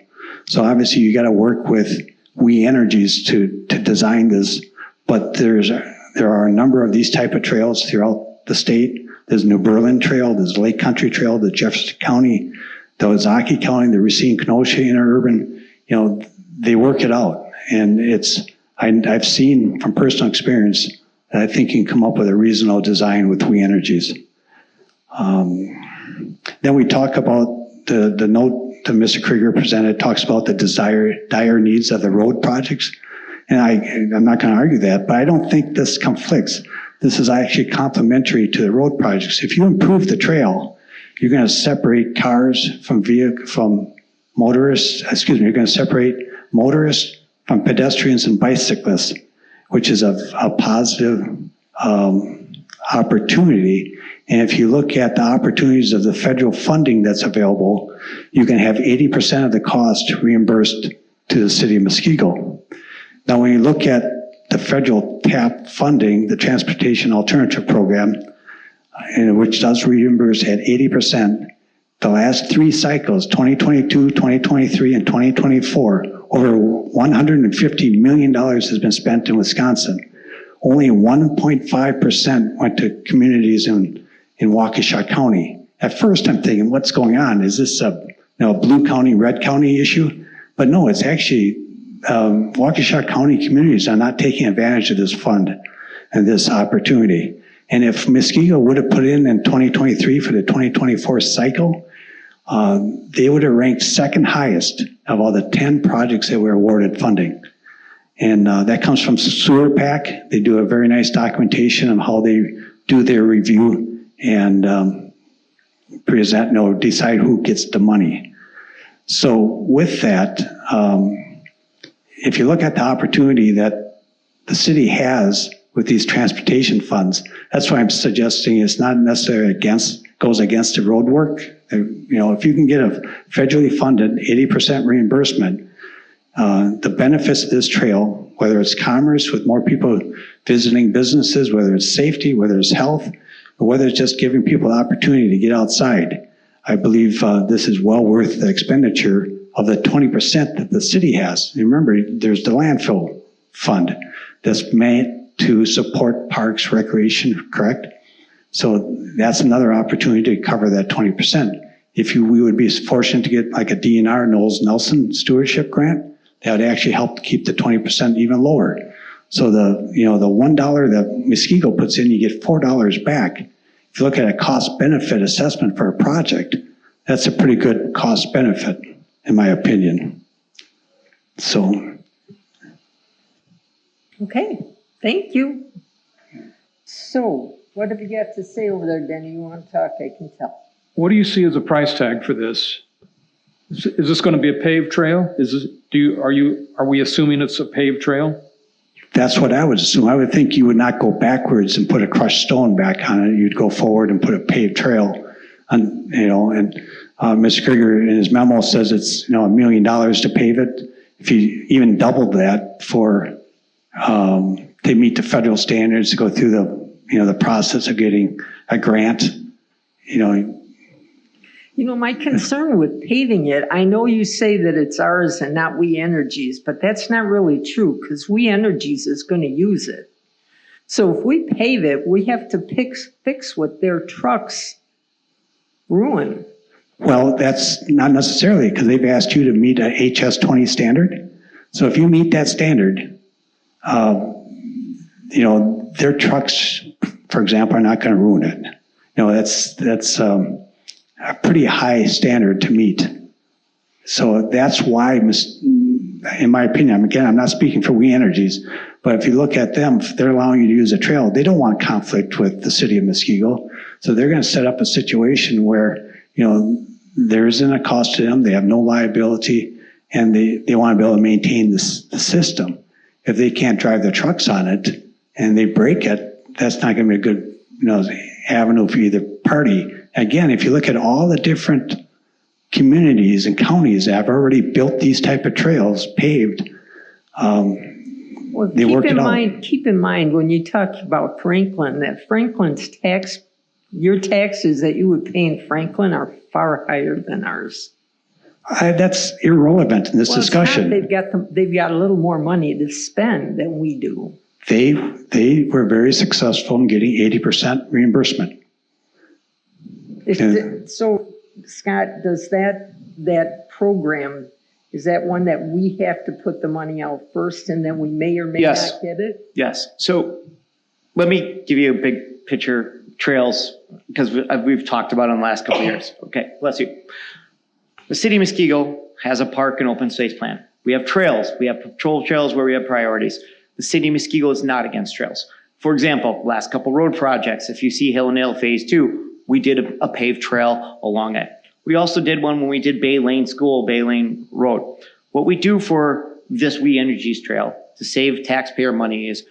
So obviously you got to work with We Energies to design this. But there are a number of these type of trails throughout the state. There's New Berlin Trail, there's Lake Country Trail, the Jefferson County, the Ozaukee County, the Racine-Kenosha interurban. They work it out, and I've seen from personal experience that I think you can come up with a reasonable design with We Energies. Then we talk about the note that Mr. Krieger presented, talks about the dire needs of the road projects. And I'm not going to argue that, but I don't think this conflicts. This is actually complementary to the road projects. If you improve the trail, you're going to separate cars from motorists, you're going to separate motorists from pedestrians and bicyclists, which is a positive opportunity. And if you look at the opportunities of the federal funding that's available, you can have 80% of the cost reimbursed to the city of Muskego. Now, when you look at the federal TAP funding, the Transportation Alternative Program, which does reimburse at 80%, the last 3 cycles, 2022, 2023, and 2024, over $150 million has been spent in Wisconsin. Only 1.5% went to communities in Waukesha County. At first, I'm thinking, what's going on? Is this a blue county, red county issue? But no, it's actually Waukesha County communities are not taking advantage of this fund and this opportunity. And if Muskego would have put in 2023 for the 2024 cycle, they would have ranked second highest of all the 10 projects that were awarded funding. And that comes from Sewer Pack. They do a very nice documentation of how they do their review and present, decide who gets the money. So with that, if you look at the opportunity that the city has with these transportation funds, that's why I'm suggesting it's not necessarily goes against the road work. If you can get a federally funded 80% reimbursement, the benefits of this trail, whether it's commerce with more people visiting businesses, whether it's safety, whether it's health, or whether it's just giving people the opportunity to get outside, I believe this is well worth the expenditure of the 20% that the city has. And remember, there's the landfill fund that's meant to support parks, recreation, correct? So that's another opportunity to cover that 20%. We would be fortunate to get like a DNR Knowles Nelson stewardship grant, that would actually help keep the 20% even lower. So the $1 that Muskego puts in, you get $4 back. If you look at a cost benefit assessment for a project, that's a pretty good cost benefit, in my opinion. So. Okay, thank you. So, what have you got to say over there, Denny? You want to talk? I can tell. What do you see as a price tag for this? Is this going to be a paved trail? Are we assuming it's a paved trail? That's what I would assume. I would think you would not go backwards and put a crushed stone back on it. You'd go forward and put a paved trail. And Mr. Krieger in his memo says it's $1 million to pave it. If you even doubled that for they meet the federal standards to go through the process of getting a grant, my concern with paving it, I know you say that it's ours and not We Energies, but that's not really true because We Energies is going to use it. So if we pave it, we have to fix what their trucks ruin. Well, that's not necessarily, because they've asked you to meet a HS20 standard. So if you meet that standard, their trucks, for example, are not going to ruin it. That's a pretty high standard to meet. So that's why, in my opinion, again, I'm not speaking for We Energies, but if you look at them, if they're allowing you to use a trail, they don't want conflict with the city of Muskego. So they're going to set up a situation where, there isn't a cost to them, they have no liability, and they want to be able to maintain the system. If they can't drive their trucks on it and they break it, that's not going to be a good avenue for either party. Again, if you look at all the different communities and counties that have already built these type of trails, paved, they worked it out. Keep in mind when you talk about Franklin, that Franklin's your taxes that you would pay in Franklin are far higher than ours. That's irrelevant in this discussion. They've got a little more money to spend than we do. They were very successful in getting 80% reimbursement. So, Scott, does that program, is that one that we have to put the money out first and then we may or may not get it? Yes. So let me give you a big picture trails because we've talked about it in the last couple of years. Okay, bless you. The city of Muskego has a park and open space plan. We have trails. We have patrol trails where we have priorities. The city of Muskego is not against trails. For example, last couple road projects, if you see Hill and Hill Phase 2, we did a paved trail along it. We also did one when we did Bay Lane School, Bay Lane Road. What we do for this We Energies trail to save taxpayer money is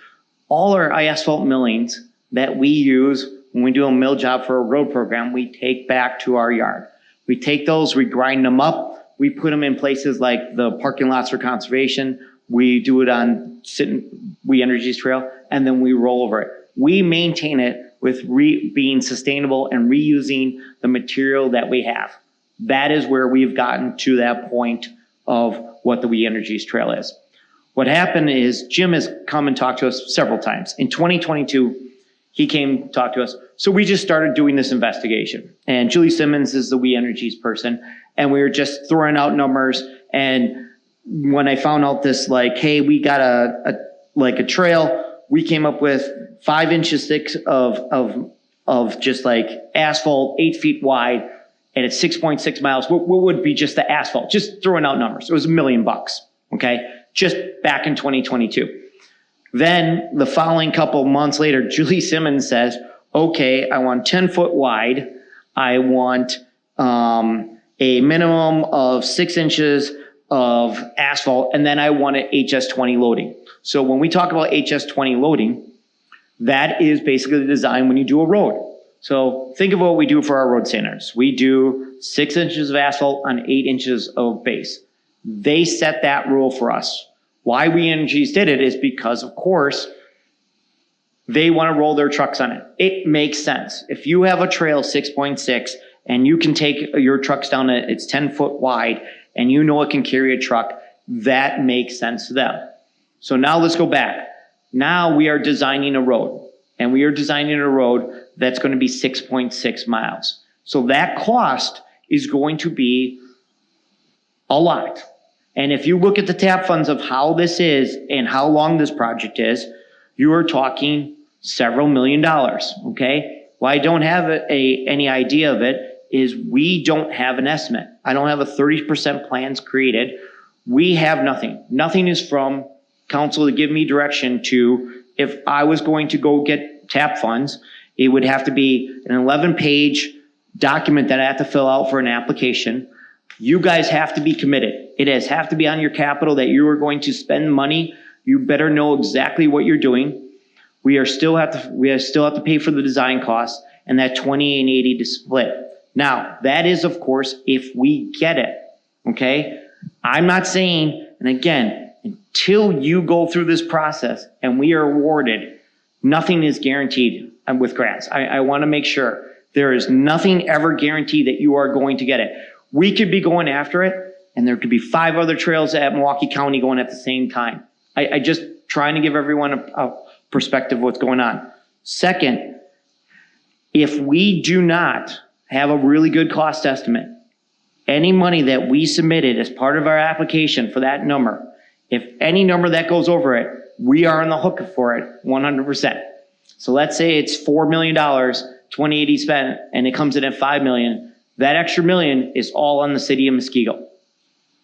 all our asphalt millings that we use when we do a mill job for a road program, we take back to our yard. We take those, we grind them up, we put them in places like the parking lots for conservation. We do it on We Energies trail, and then we roll over it. We maintain it with being sustainable and reusing the material that we have. That is where we've gotten to that point of what the We Energies trail is. What happened is Jim has come and talked to us several times. In 2022, he came to talk to us. So we just started doing this investigation. And Julie Simmons is the We Energies person. And we were just throwing out numbers. And when I found out this, hey, we got a trail, we came up with 5 inches thick of just asphalt, 8 feet wide, and it's 6.6 miles. What would be just the asphalt? Just throwing out numbers. It was $1 million, okay? just back in 2022. Then the following couple months later, Julie Simmons says, okay, I want 10 foot wide. I want a minimum of 6 inches of asphalt, and then I want an HS20 loading. So when we talk about HS20 loading, that is basically the design when you do a road. So think of what we do for our road standards. We do 6 inches of asphalt on 8 inches of base. They set that rule for us. Why we Energies did it is because, of course, they want to roll their trucks on it. It makes sense. If you have a trail 6.6 and you can take your trucks down, it's 10 foot wide, and you know it can carry a truck, that makes sense to them. So now let's go back. Now we are designing a road, and we are designing a road that's going to be 6.6 miles. So that cost is going to be a lot. And if you look at the TAP funds of how this is and how long this project is, you are talking several $1 million, okay? Why I don't have any idea of it is we don't have an estimate. I don't have a 30% plans created. We have nothing. Nothing is from council to give me direction to, if I was going to go get TAP funds, it would have to be an 11-page document that I have to fill out for an application. You guys have to be committed. It has to be on your capital that you are going to spend money. You better know exactly what you're doing. We still have to pay for the design costs and that 20 and 80 to split. Now, that is, of course, if we get it, okay? I'm not saying, and again, until you go through this process and we are awarded, nothing is guaranteed with grants. I want to make sure there is nothing ever guaranteed that you are going to get it. We could be going after it, and there could be 5 other trails at Milwaukee County going at the same time. I just trying to give everyone a perspective of what's going on. Second, if we do not have a really good cost estimate, any money that we submitted as part of our application for that number, if any number that goes over it, we are on the hook for it 100%. So let's say it's $4 million, 2080 spent, and it comes in at $5 million. That extra $1 million is all on the city of Muskego.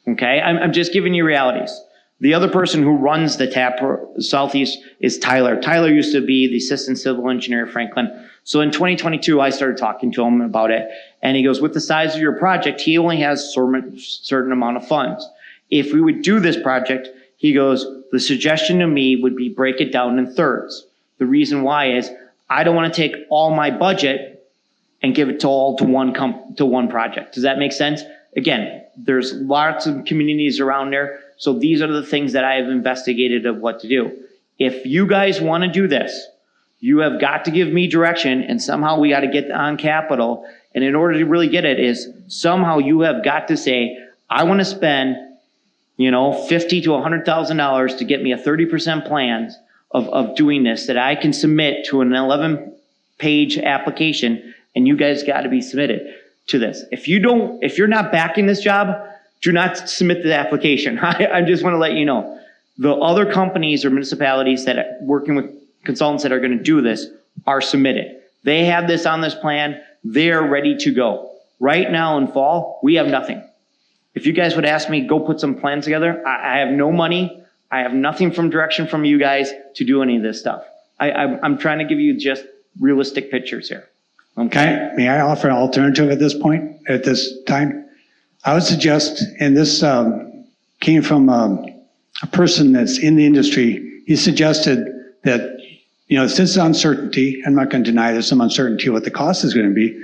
Okay, I'm just giving you realities. The other person who runs the TAP Southeast is Tyler. Tyler used to be the assistant civil engineer at Franklin. So in 2022, I started talking to him about it. And he goes, with the size of your project, he only has certain amount of funds. If we would do this project, he goes, the suggestion to me would be break it down in thirds. The reason why is I don't want to take all my budget and give it to one project. Does that make sense? Again, there's lots of communities around there. So these are the things that I have investigated of what to do. If you guys want to do this, you have got to give me direction, and somehow we got to get on capital. And in order to really get it is somehow you have got to say, I want to spend, $50,000 to $100,000 to get me a 30% plan of doing this that I can submit to an 11-page application, and you guys got to be submitted to this. If you're not backing this job, do not submit the application. I just want to let you know. The other companies or municipalities that are working with consultants that are going to do this are submitted. They have this on this plan. They are ready to go. Right now in fall, we have nothing. If you guys would ask me, go put some plans together, I have no money. I have nothing from direction from you guys to do any of this stuff. I'm trying to give you just realistic pictures here. Okay? May I offer an alternative at this time? I would suggest, and this came from a person that's in the industry, he suggested that, since uncertainty, I'm not going to deny there's some uncertainty what the cost is going to be,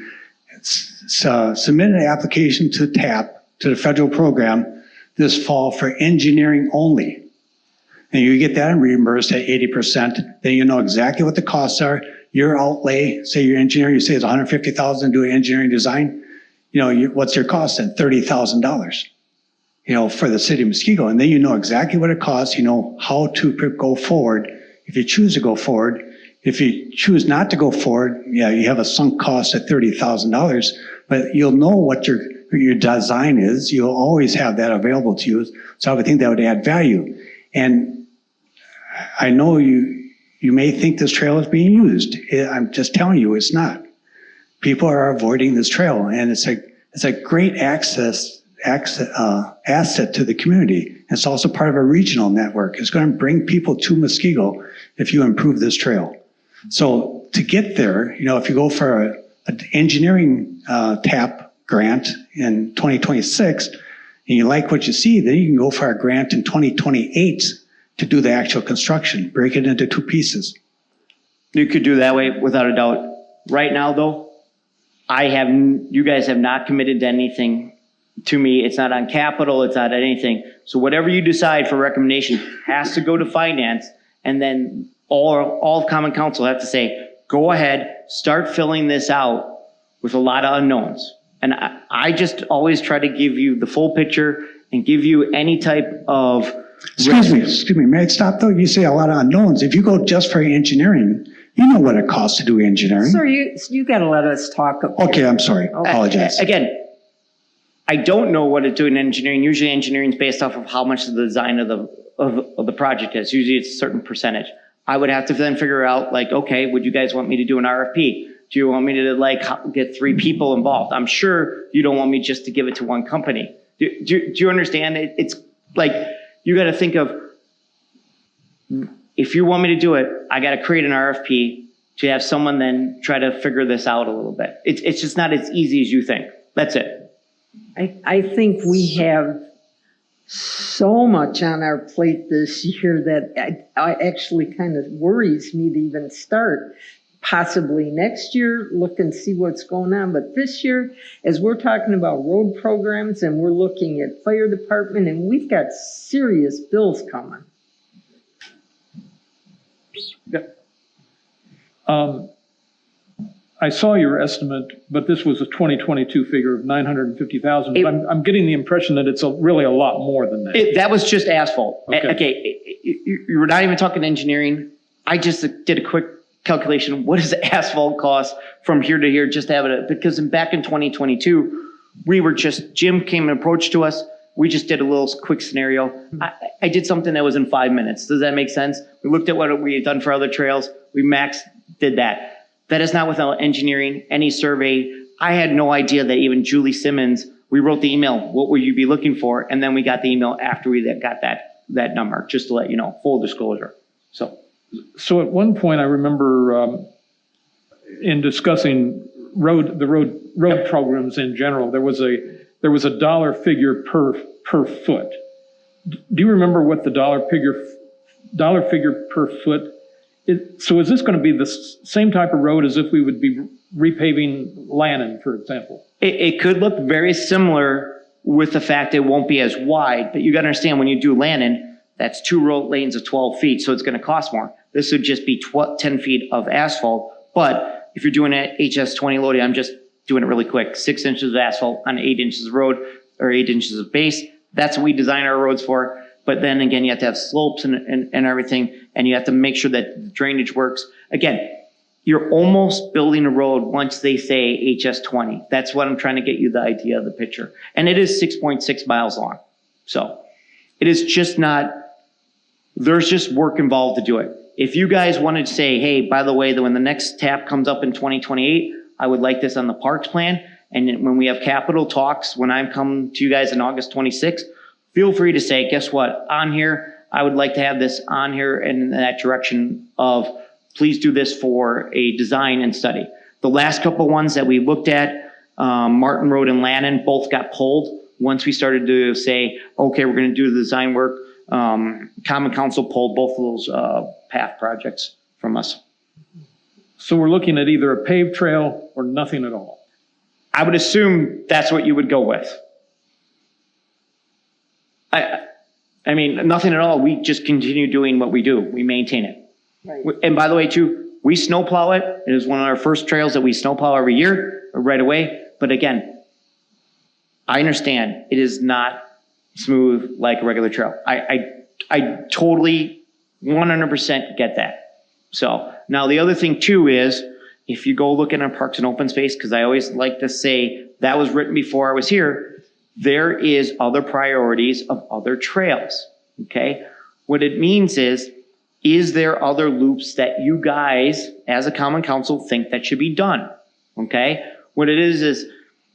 submit an application to TAP, to the federal program, this fall for engineering only. And you get that reimbursed at 80%, then you know exactly what the costs are. Your outlay, say your engineer, you say it's $150,000 to do an engineering design, what's your cost then? $30,000, for the city of Muskego. And then you know exactly what it costs, how to go forward. If you choose to go forward, if you choose not to go forward, you have a sunk cost at $30,000, but you'll know what your design is. You'll always have that available to you. So I would think that would add value. And I know you may think this trail is being used. I'm just telling you, it's not. People are avoiding this trail, and it's a great access asset to the community. It's also part of a regional network. It's going to bring people to Muskego if you improve this trail. So to get there, if you go for an engineering TAP grant in 2026 and you like what you see, then you can go for a grant in 2028 to do the actual construction, break it into 2 pieces. You could do that way without a doubt. Right now, though, you guys have not committed to anything to me. It's not on capital. It's not anything. So whatever you decide for recommendation has to go to finance, and then all of Common Council have to say, go ahead, start filling this out with a lot of unknowns. And I just always try to give you the full picture and give you any type of... Excuse me, may I stop though? You say a lot of unknowns. If you go just for engineering, you know what it costs to do engineering. Sir, you got to let us talk. Okay, I'm sorry. Apologize. Again, I don't know what to do in engineering. Usually engineering is based off of how much the design of the project is. Usually it's a certain percentage. I would have to then figure out, like, okay, would you guys want me to do an RFP? Do you want me to get 3 people involved? I'm sure you don't want me just to give it to one company. Do you understand? It's like, you got to think of, if you want me to do it, I got to create an RFP to have someone then try to figure this out a little bit. It's just not as easy as you think. That's it. I think we have so much on our plate this year that I actually kind of worries me to even start. Possibly next year, look and see what's going on. But this year, as we're talking about road programs and we're looking at fire department, and we've got serious bills coming. Yep. I saw your estimate, but this was a 2022 figure of 950,000. I'm getting the impression that it's really a lot more than that. That was just asphalt. Okay. You were not even talking engineering. I just did a quick calculation. What does the asphalt cost from here to here just to have it? Because back in 2022, Jim came and approached to us. We just did a little quick scenario. I did something that was in 5 minutes. Does that make sense? We looked at what we had done for other trails. We did that. That is not without engineering, any survey. I had no idea that even Julie Simmons, we wrote the email, what will you be looking for? And then we got the email after we got that number, just to let you know, full disclosure. So at one point, I remember in discussing the road programs in general, there was a dollar figure per foot. Do you remember what the dollar figure per foot? So is this going to be the same type of road as if we would be repaving Lannon, for example? It could look very similar with the fact it won't be as wide, but you got to understand when you do Lannon, that's 2 road lanes of 12 feet, so it's going to cost more. This would just be 10 feet of asphalt, but if you're doing an HS20 loading, I'm just doing it really quick, 6 inches of asphalt on 8 inches of road or 8 inches of base. That's what we design our roads for. But then again, you have to have slopes and everything, and you have to make sure that drainage works. Again, you're almost building a road once they say HS20. That's what I'm trying to get you the idea of the picture. And it is 6.6 miles long. So it is just not, there's just work involved to do it. If you guys wanted to say, hey, by the way, when the next TAP comes up in 2028, I would like this on the parks plan. And when we have capital talks, when I'm coming to you guys in August 26th, feel free to say, guess what, on here, I would like to have this on here in that direction of please do this for a design and study. The last couple ones that we looked at, Martin Road and Lannon, both got pulled. Once we started to say, okay, we're going to do the design work, Common Council pulled both of those path projects from us. So we're looking at either a paved trail or nothing at all. I would assume that's what you would go with. I mean, nothing at all. We just continue doing what we do. We maintain it. Right. And by the way, too, we snowplow it. It is one of our first trails that we snowplow every year, right away. But again, I understand it is not smooth like a regular trail. I totally 100% get that. So now the other thing too is if you go look at our parks and open space, because I always like to say that was written before I was here, there is other priorities of other trails, okay? What it means is there other loops that you guys, as a common council, think that should be done, okay? What it is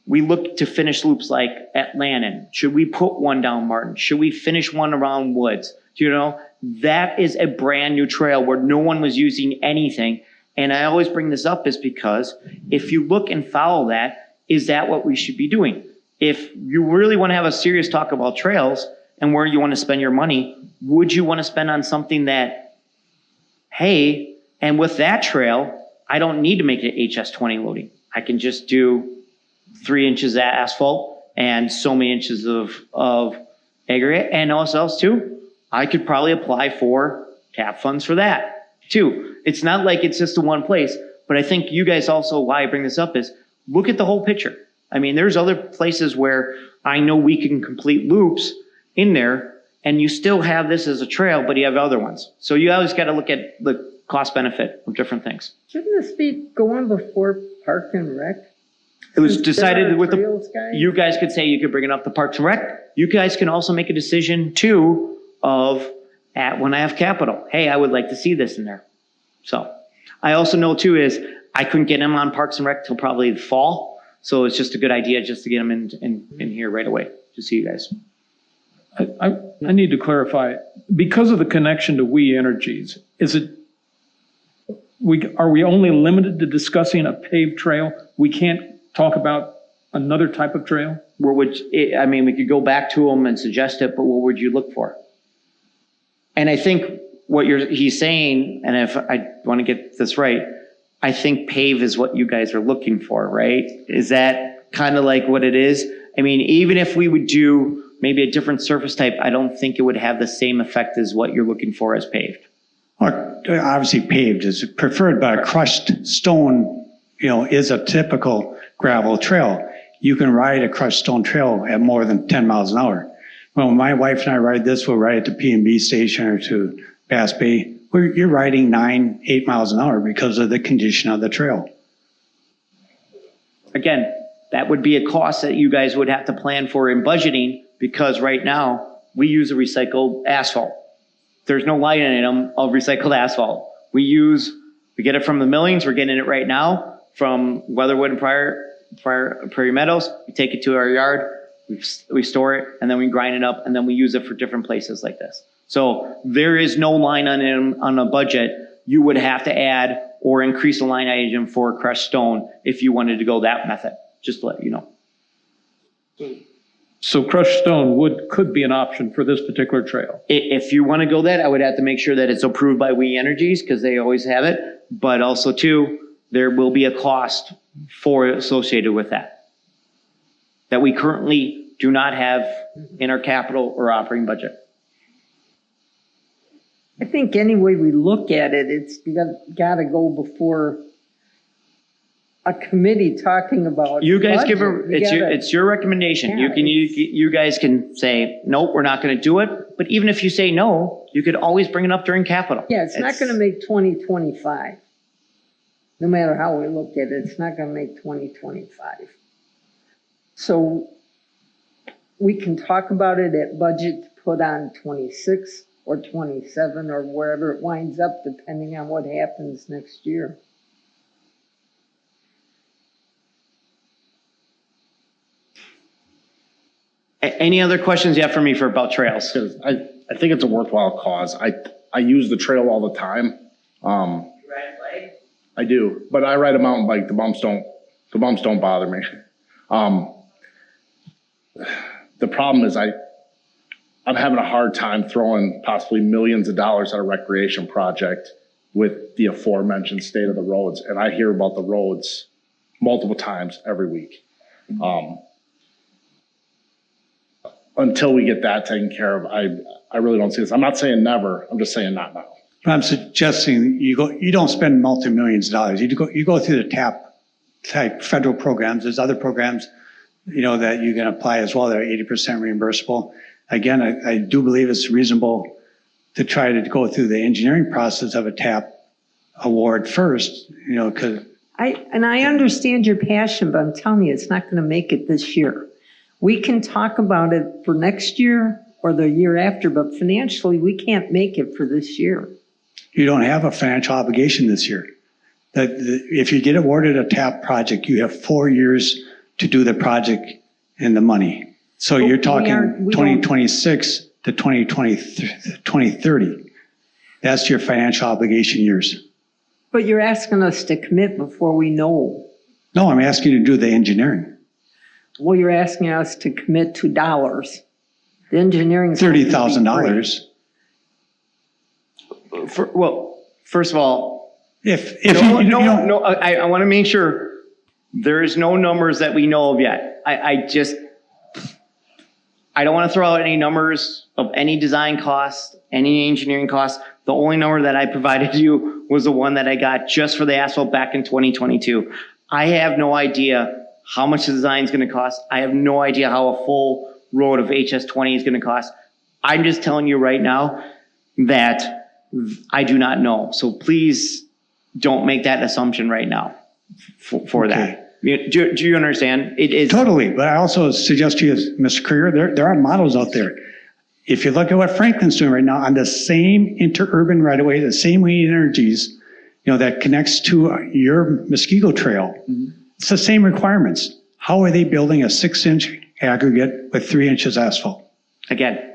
we look to finish loops like at Lannon. Should we put one down Martin? Should we finish one around Woods? You know, that is a brand new trail where no one was using anything. And I always bring this up is because if you look and follow that, is that what we should be doing? If you really want to have a serious talk about trails and where you want to spend your money, would you want to spend on something that, hey, and with that trail, I don't need to make it HS20 loading. I can just do 3 inches of asphalt and so many inches of aggregate. And also else too, I could probably apply for TAP funds for that too. It's not like it's just the one place, but I think you guys also, why I bring this up is look at the whole picture. I mean, there's other places where I know we can complete loops in there and you still have this as a trail, but you have other ones. So you always got to look at the cost benefit of different things. Shouldn't this be going before Park and Rec? It was Since there decided are with the, trails guys? you guys could say you could bring it up to Parks and Rec. You guys can also make a decision too of when I have capital. Hey, I would like to see this in there. So I also know too is I couldn't get them on Parks and Rec till probably the fall. So it's just a good idea just to get them in here right away to see you guys. I need to clarify, because of the connection to We Energies, are we only limited to discussing a paved trail? We can't talk about another type of trail? Where I mean, we could go back to them and suggest it, but what would you look for? And I think what he's saying, and if I want to get this right, I think pave is what you guys are looking for, right? Is that kind of like what it is? I mean, even if we would do maybe a different surface type, I don't think it would have the same effect as what you're looking for as paved. Well, obviously paved is preferred, but a crushed stone, is a typical gravel trail. You can ride a crushed stone trail at more than 10 miles an hour. When my wife and I ride this, we'll ride it to P&B station or to Bass Bay. You're riding 8 miles an hour because of the condition of the trail. Again, that would be a cost that you guys would have to plan for in budgeting because right now we use a recycled asphalt. There's no line item of recycled asphalt. We get it from the millings. We're getting it right now from Weatherwood and Prairie Meadows. We take it to our yard, we store it, and then we grind it up, and then we use it for different places like this. So there is no line on a budget. You would have to add or increase a line item for crushed stone if you wanted to go that method, just to let you know. So crushed stone could be an option for this particular trail. If you want to go that, I would have to make sure that it's approved by We Energies because they always have it. But also too, there will be a cost associated with that we currently do not have in our capital or operating budget. I think any way we look at it, it's got to go before a committee talking about. You guys budget. it's your recommendation. Yeah, You guys can say, nope, we're not going to do it. But even if you say no, you could always bring it up during capital. Yeah, it's not going to make 2025. No matter how we look at it, it's not going to make 2025. So we can talk about it at budget to put on 26 or 27 or wherever it winds up, depending on what happens next year. Any other questions you have for me about trails? Because I think it's a worthwhile cause. I use the trail all the time. I do, but I ride a mountain bike. The bumps don't bother me. The problem is I'm having a hard time throwing possibly millions of dollars at a recreation project with the aforementioned state of the roads. And I hear about the roads multiple times every week. Until we get that taken care of, I really don't see this. I'm not saying never. I'm just saying not now. I'm suggesting you don't spend multi-millions of dollars. You go through the TAP type federal programs. There's other programs, that you can apply as well that are 80% reimbursable. Again, I do believe it's reasonable to try to go through the engineering process of a TAP award first, because. I understand your passion, but I'm telling you, it's not going to make it this year. We can talk about it for next year or the year after, but financially, we can't make it for this year. You don't have a financial obligation this year. If you get awarded a TAP project, you have 4 years to do the project and the money. So you're talking we don't- 2026 to 2030. That's your financial obligation years. But you're asking us to commit before we know. No, I'm asking you to do the engineering. Well, you're asking us to commit to dollars. The engineering. $30,000. Well, first of all, If no, you no, don't, no, I want to make sure there is no numbers that we know of yet. I don't want to throw out any numbers of any design costs, any engineering costs. The only number that I provided you was the one that I got just for the asphalt back in 2022. I have no idea how much the design is going to cost. I have no idea how a full road of HS20 is going to cost. I'm just telling you right now that I do not know. So please don't make that assumption right now for that. Do you understand? It is totally, but I also suggest to you, Mr. Krieger, there are models out there. If you look at what Franklin's doing right now on the same interurban right away, the same wind energies, that connects to your Muskego Trail, it's the same requirements. How are they building a 6-inch aggregate with 3 inches asphalt? Again,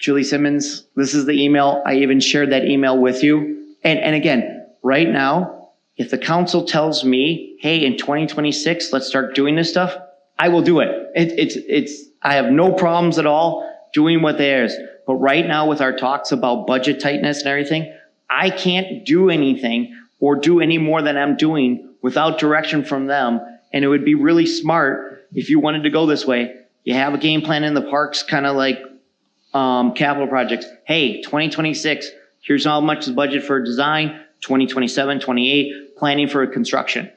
Julie Simmons, this is the email. I even shared that email with you. And again, right now, if the council tells me, hey, in 2026, let's start doing this stuff, I will do it. I have no problems at all doing what there is. But right now, with our talks about budget tightness and everything, I can't do anything or do any more than I'm doing without direction from them. And it would be really smart if you wanted to go this way. You have a game plan in the parks, kind of like capital projects. Hey, 2026, here's how much the budget for design, 2027, 28, planning for construction.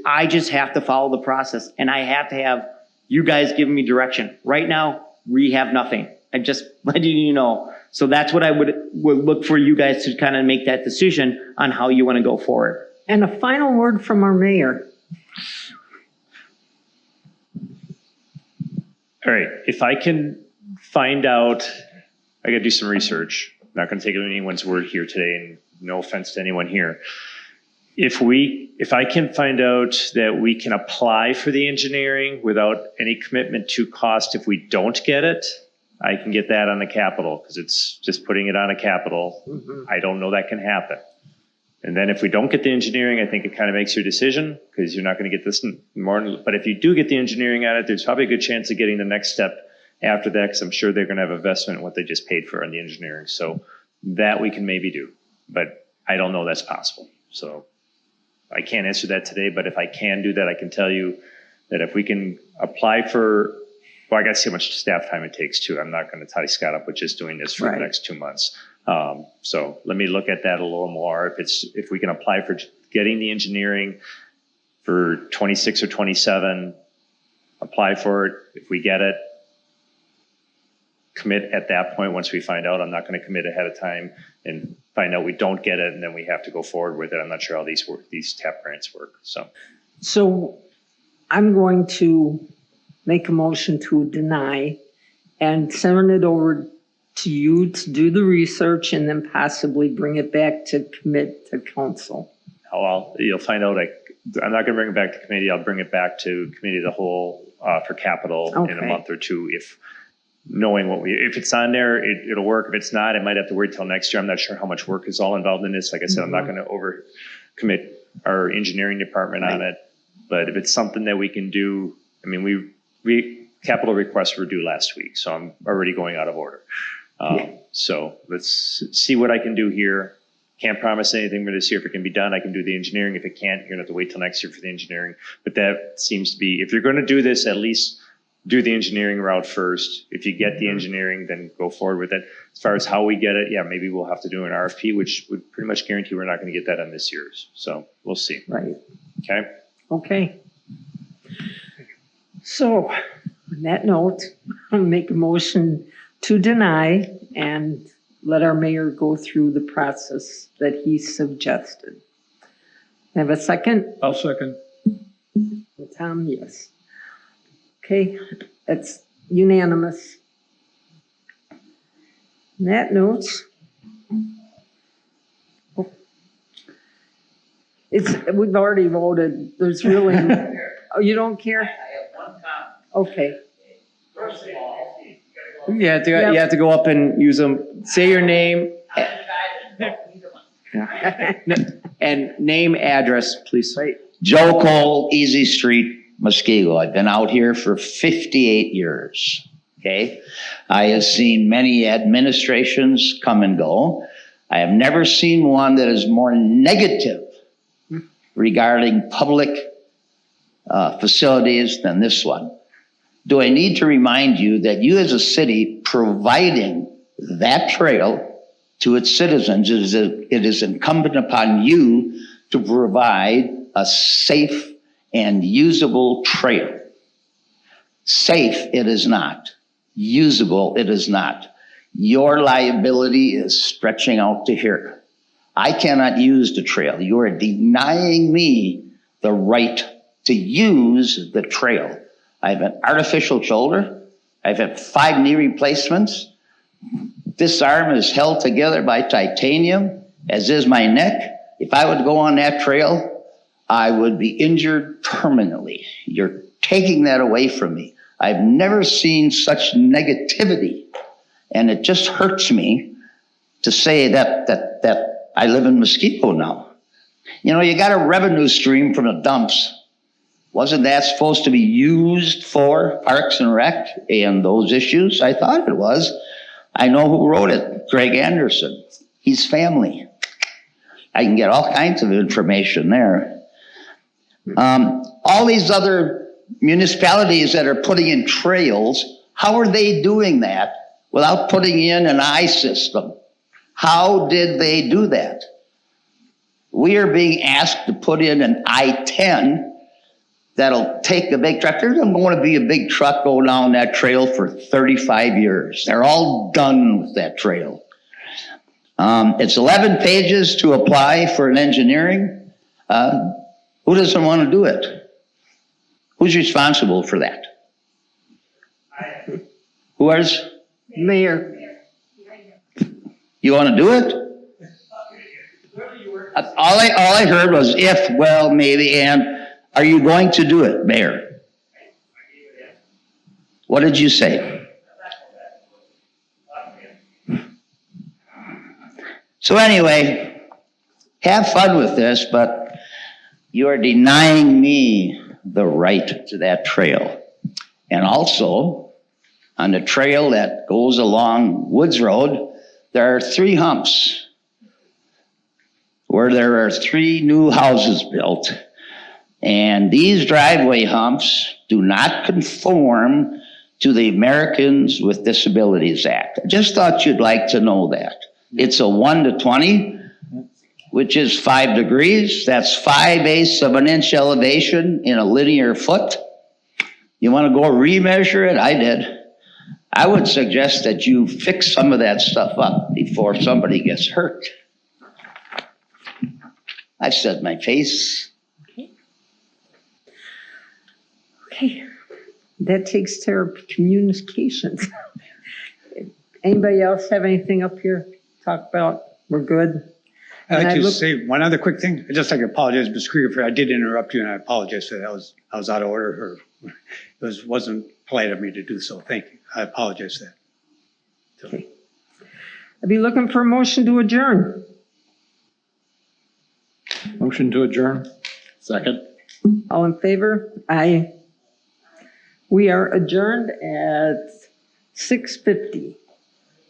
I just have to follow the process, and I have to have you guys giving me direction. Right now, we have nothing. I'm just letting you know. So that's what I would look for you guys to kind of make that decision on how you want to go forward. And a final word from our mayor. All right, if I can find out, I got to do some research. I'm not going to take anyone's word here today, and no offense to anyone here. If I can find out that we can apply for the engineering without any commitment to cost if we don't get it, I can get that on the capital, because it's just putting it on a capital. I don't know that can happen. And then if we don't get the engineering, I think it kind of makes your decision, because you're not going to get this more. But if you do get the engineering on it, there's probably a good chance of getting the next step after that, because I'm sure they're going to have investment in what they just paid for on the engineering. So that we can maybe do, but I don't know that's possible. So I can't answer that today, but if I can do that, I can tell you that if we can apply for, well, I got to see how much staff time it takes too. I'm not going to tie Scott up with just doing this for the next 2 months. So let me look at that a little more. If we can apply for getting the engineering for 26 or 27, apply for it. If we get it, commit at that point. Once we find out, I'm not going to commit ahead of time and find out we don't get it, and then we have to go forward with it. I'm not sure how these TAP grants work. So I'm going to make a motion to deny and send it over to you to do the research and then possibly bring it back to commit to council. You'll find out. I'm not going to bring it back to committee. I'll bring it back to committee of the whole for capital in a month or two. If it's on there, it'll work. If it's not, it might have to wait till next year. I'm not sure how much work is all involved in this. Like I said, I'm not going to overcommit our engineering department on it. But if it's something that we can do, I mean, we capital requests were due last week, so I'm already going out of order. So let's see what I can do here. Can't promise anything for this year. If it can be done, I can do the engineering. If it can't, you're going to have to wait till next year for the engineering. But that seems to be, if you're going to do this, at least do the engineering route first. If you get the engineering, then go forward with it. As far as how we get it, maybe we'll have to do an RFP, which would pretty much guarantee we're not going to get that on this year's. So we'll see. Right. Okay. Okay. So on that note, I'll make a motion to deny and let our mayor go through the process that he suggested. Have a second? I'll second. Tom, yes. Okay, that's unanimous. On that note, we've already voted. There's really Oh, you don't care? I have one comment. Okay. First of all, You have to go up and use them. Say your name I'm the guy that don't need them. and name, address, please. Right. Joe Cole, Easy Street, Muskego. I've been out here for 58 years. Okay. I have seen many administrations come and go. I have never seen one that is more negative regarding public facilities than this one. Do I need to remind you that you as a city providing that trail to its citizens, it is incumbent upon you to provide a safe and usable trail. Safe, it is not. Usable, it is not. Your liability is stretching out to here. I cannot use the trail. You are denying me the right to use the trail. I have an artificial shoulder. I've had 5 knee replacements. This arm is held together by titanium, as is my neck. If I would go on that trail, I would be injured permanently. You're taking that away from me. I've never seen such negativity, and it just hurts me to say that I live in Muskego now. You know, you got a revenue stream from the dumps. Wasn't that supposed to be used for Parks and Rec and those issues? I thought it was. I know who wrote it, Greg Anderson. He's family. I can get all kinds of information there. All these other municipalities that are putting in trails, how are they doing that without putting in an I system? How did they do that? We are being asked to put in an I-10 that'll take a big truck. There's going to be a big truck go down that trail for 35 years. They're all done with that trail. It's 11 pages to apply for an engineering. Who doesn't want to do it? Who's responsible for that? Who is? Mayor. You want to do it? All I heard was if, well, maybe, and are you going to do it, Mayor? What did you say? So anyway, have fun with this, but you are denying me the right to that trail. And also, on the trail that goes along Woods Road, there are 3 humps where there are 3 new houses built. And these driveway humps do not conform to the Americans with Disabilities Act. I just thought you'd like to know that. It's a 1 to 20, which is 5 degrees. That's 5/8 of an inch elevation in a linear foot. You want to go remeasure it? I did. I would suggest that you fix some of that stuff up before somebody gets hurt. I've said my piece. Okay. That takes care of communications. Anybody else have anything up here to talk about? We're good. I'd And like I to look- say one other quick thing. I'd just like to apologize, Ms. Krieger, for I did interrupt you, and I apologize for that. I was out of order, or it wasn't polite of me to do so. Thank you. I apologize for that. Okay. I'd be looking for a motion to adjourn. Motion to adjourn. Second. All in favor? Aye. We are adjourned at 6:50.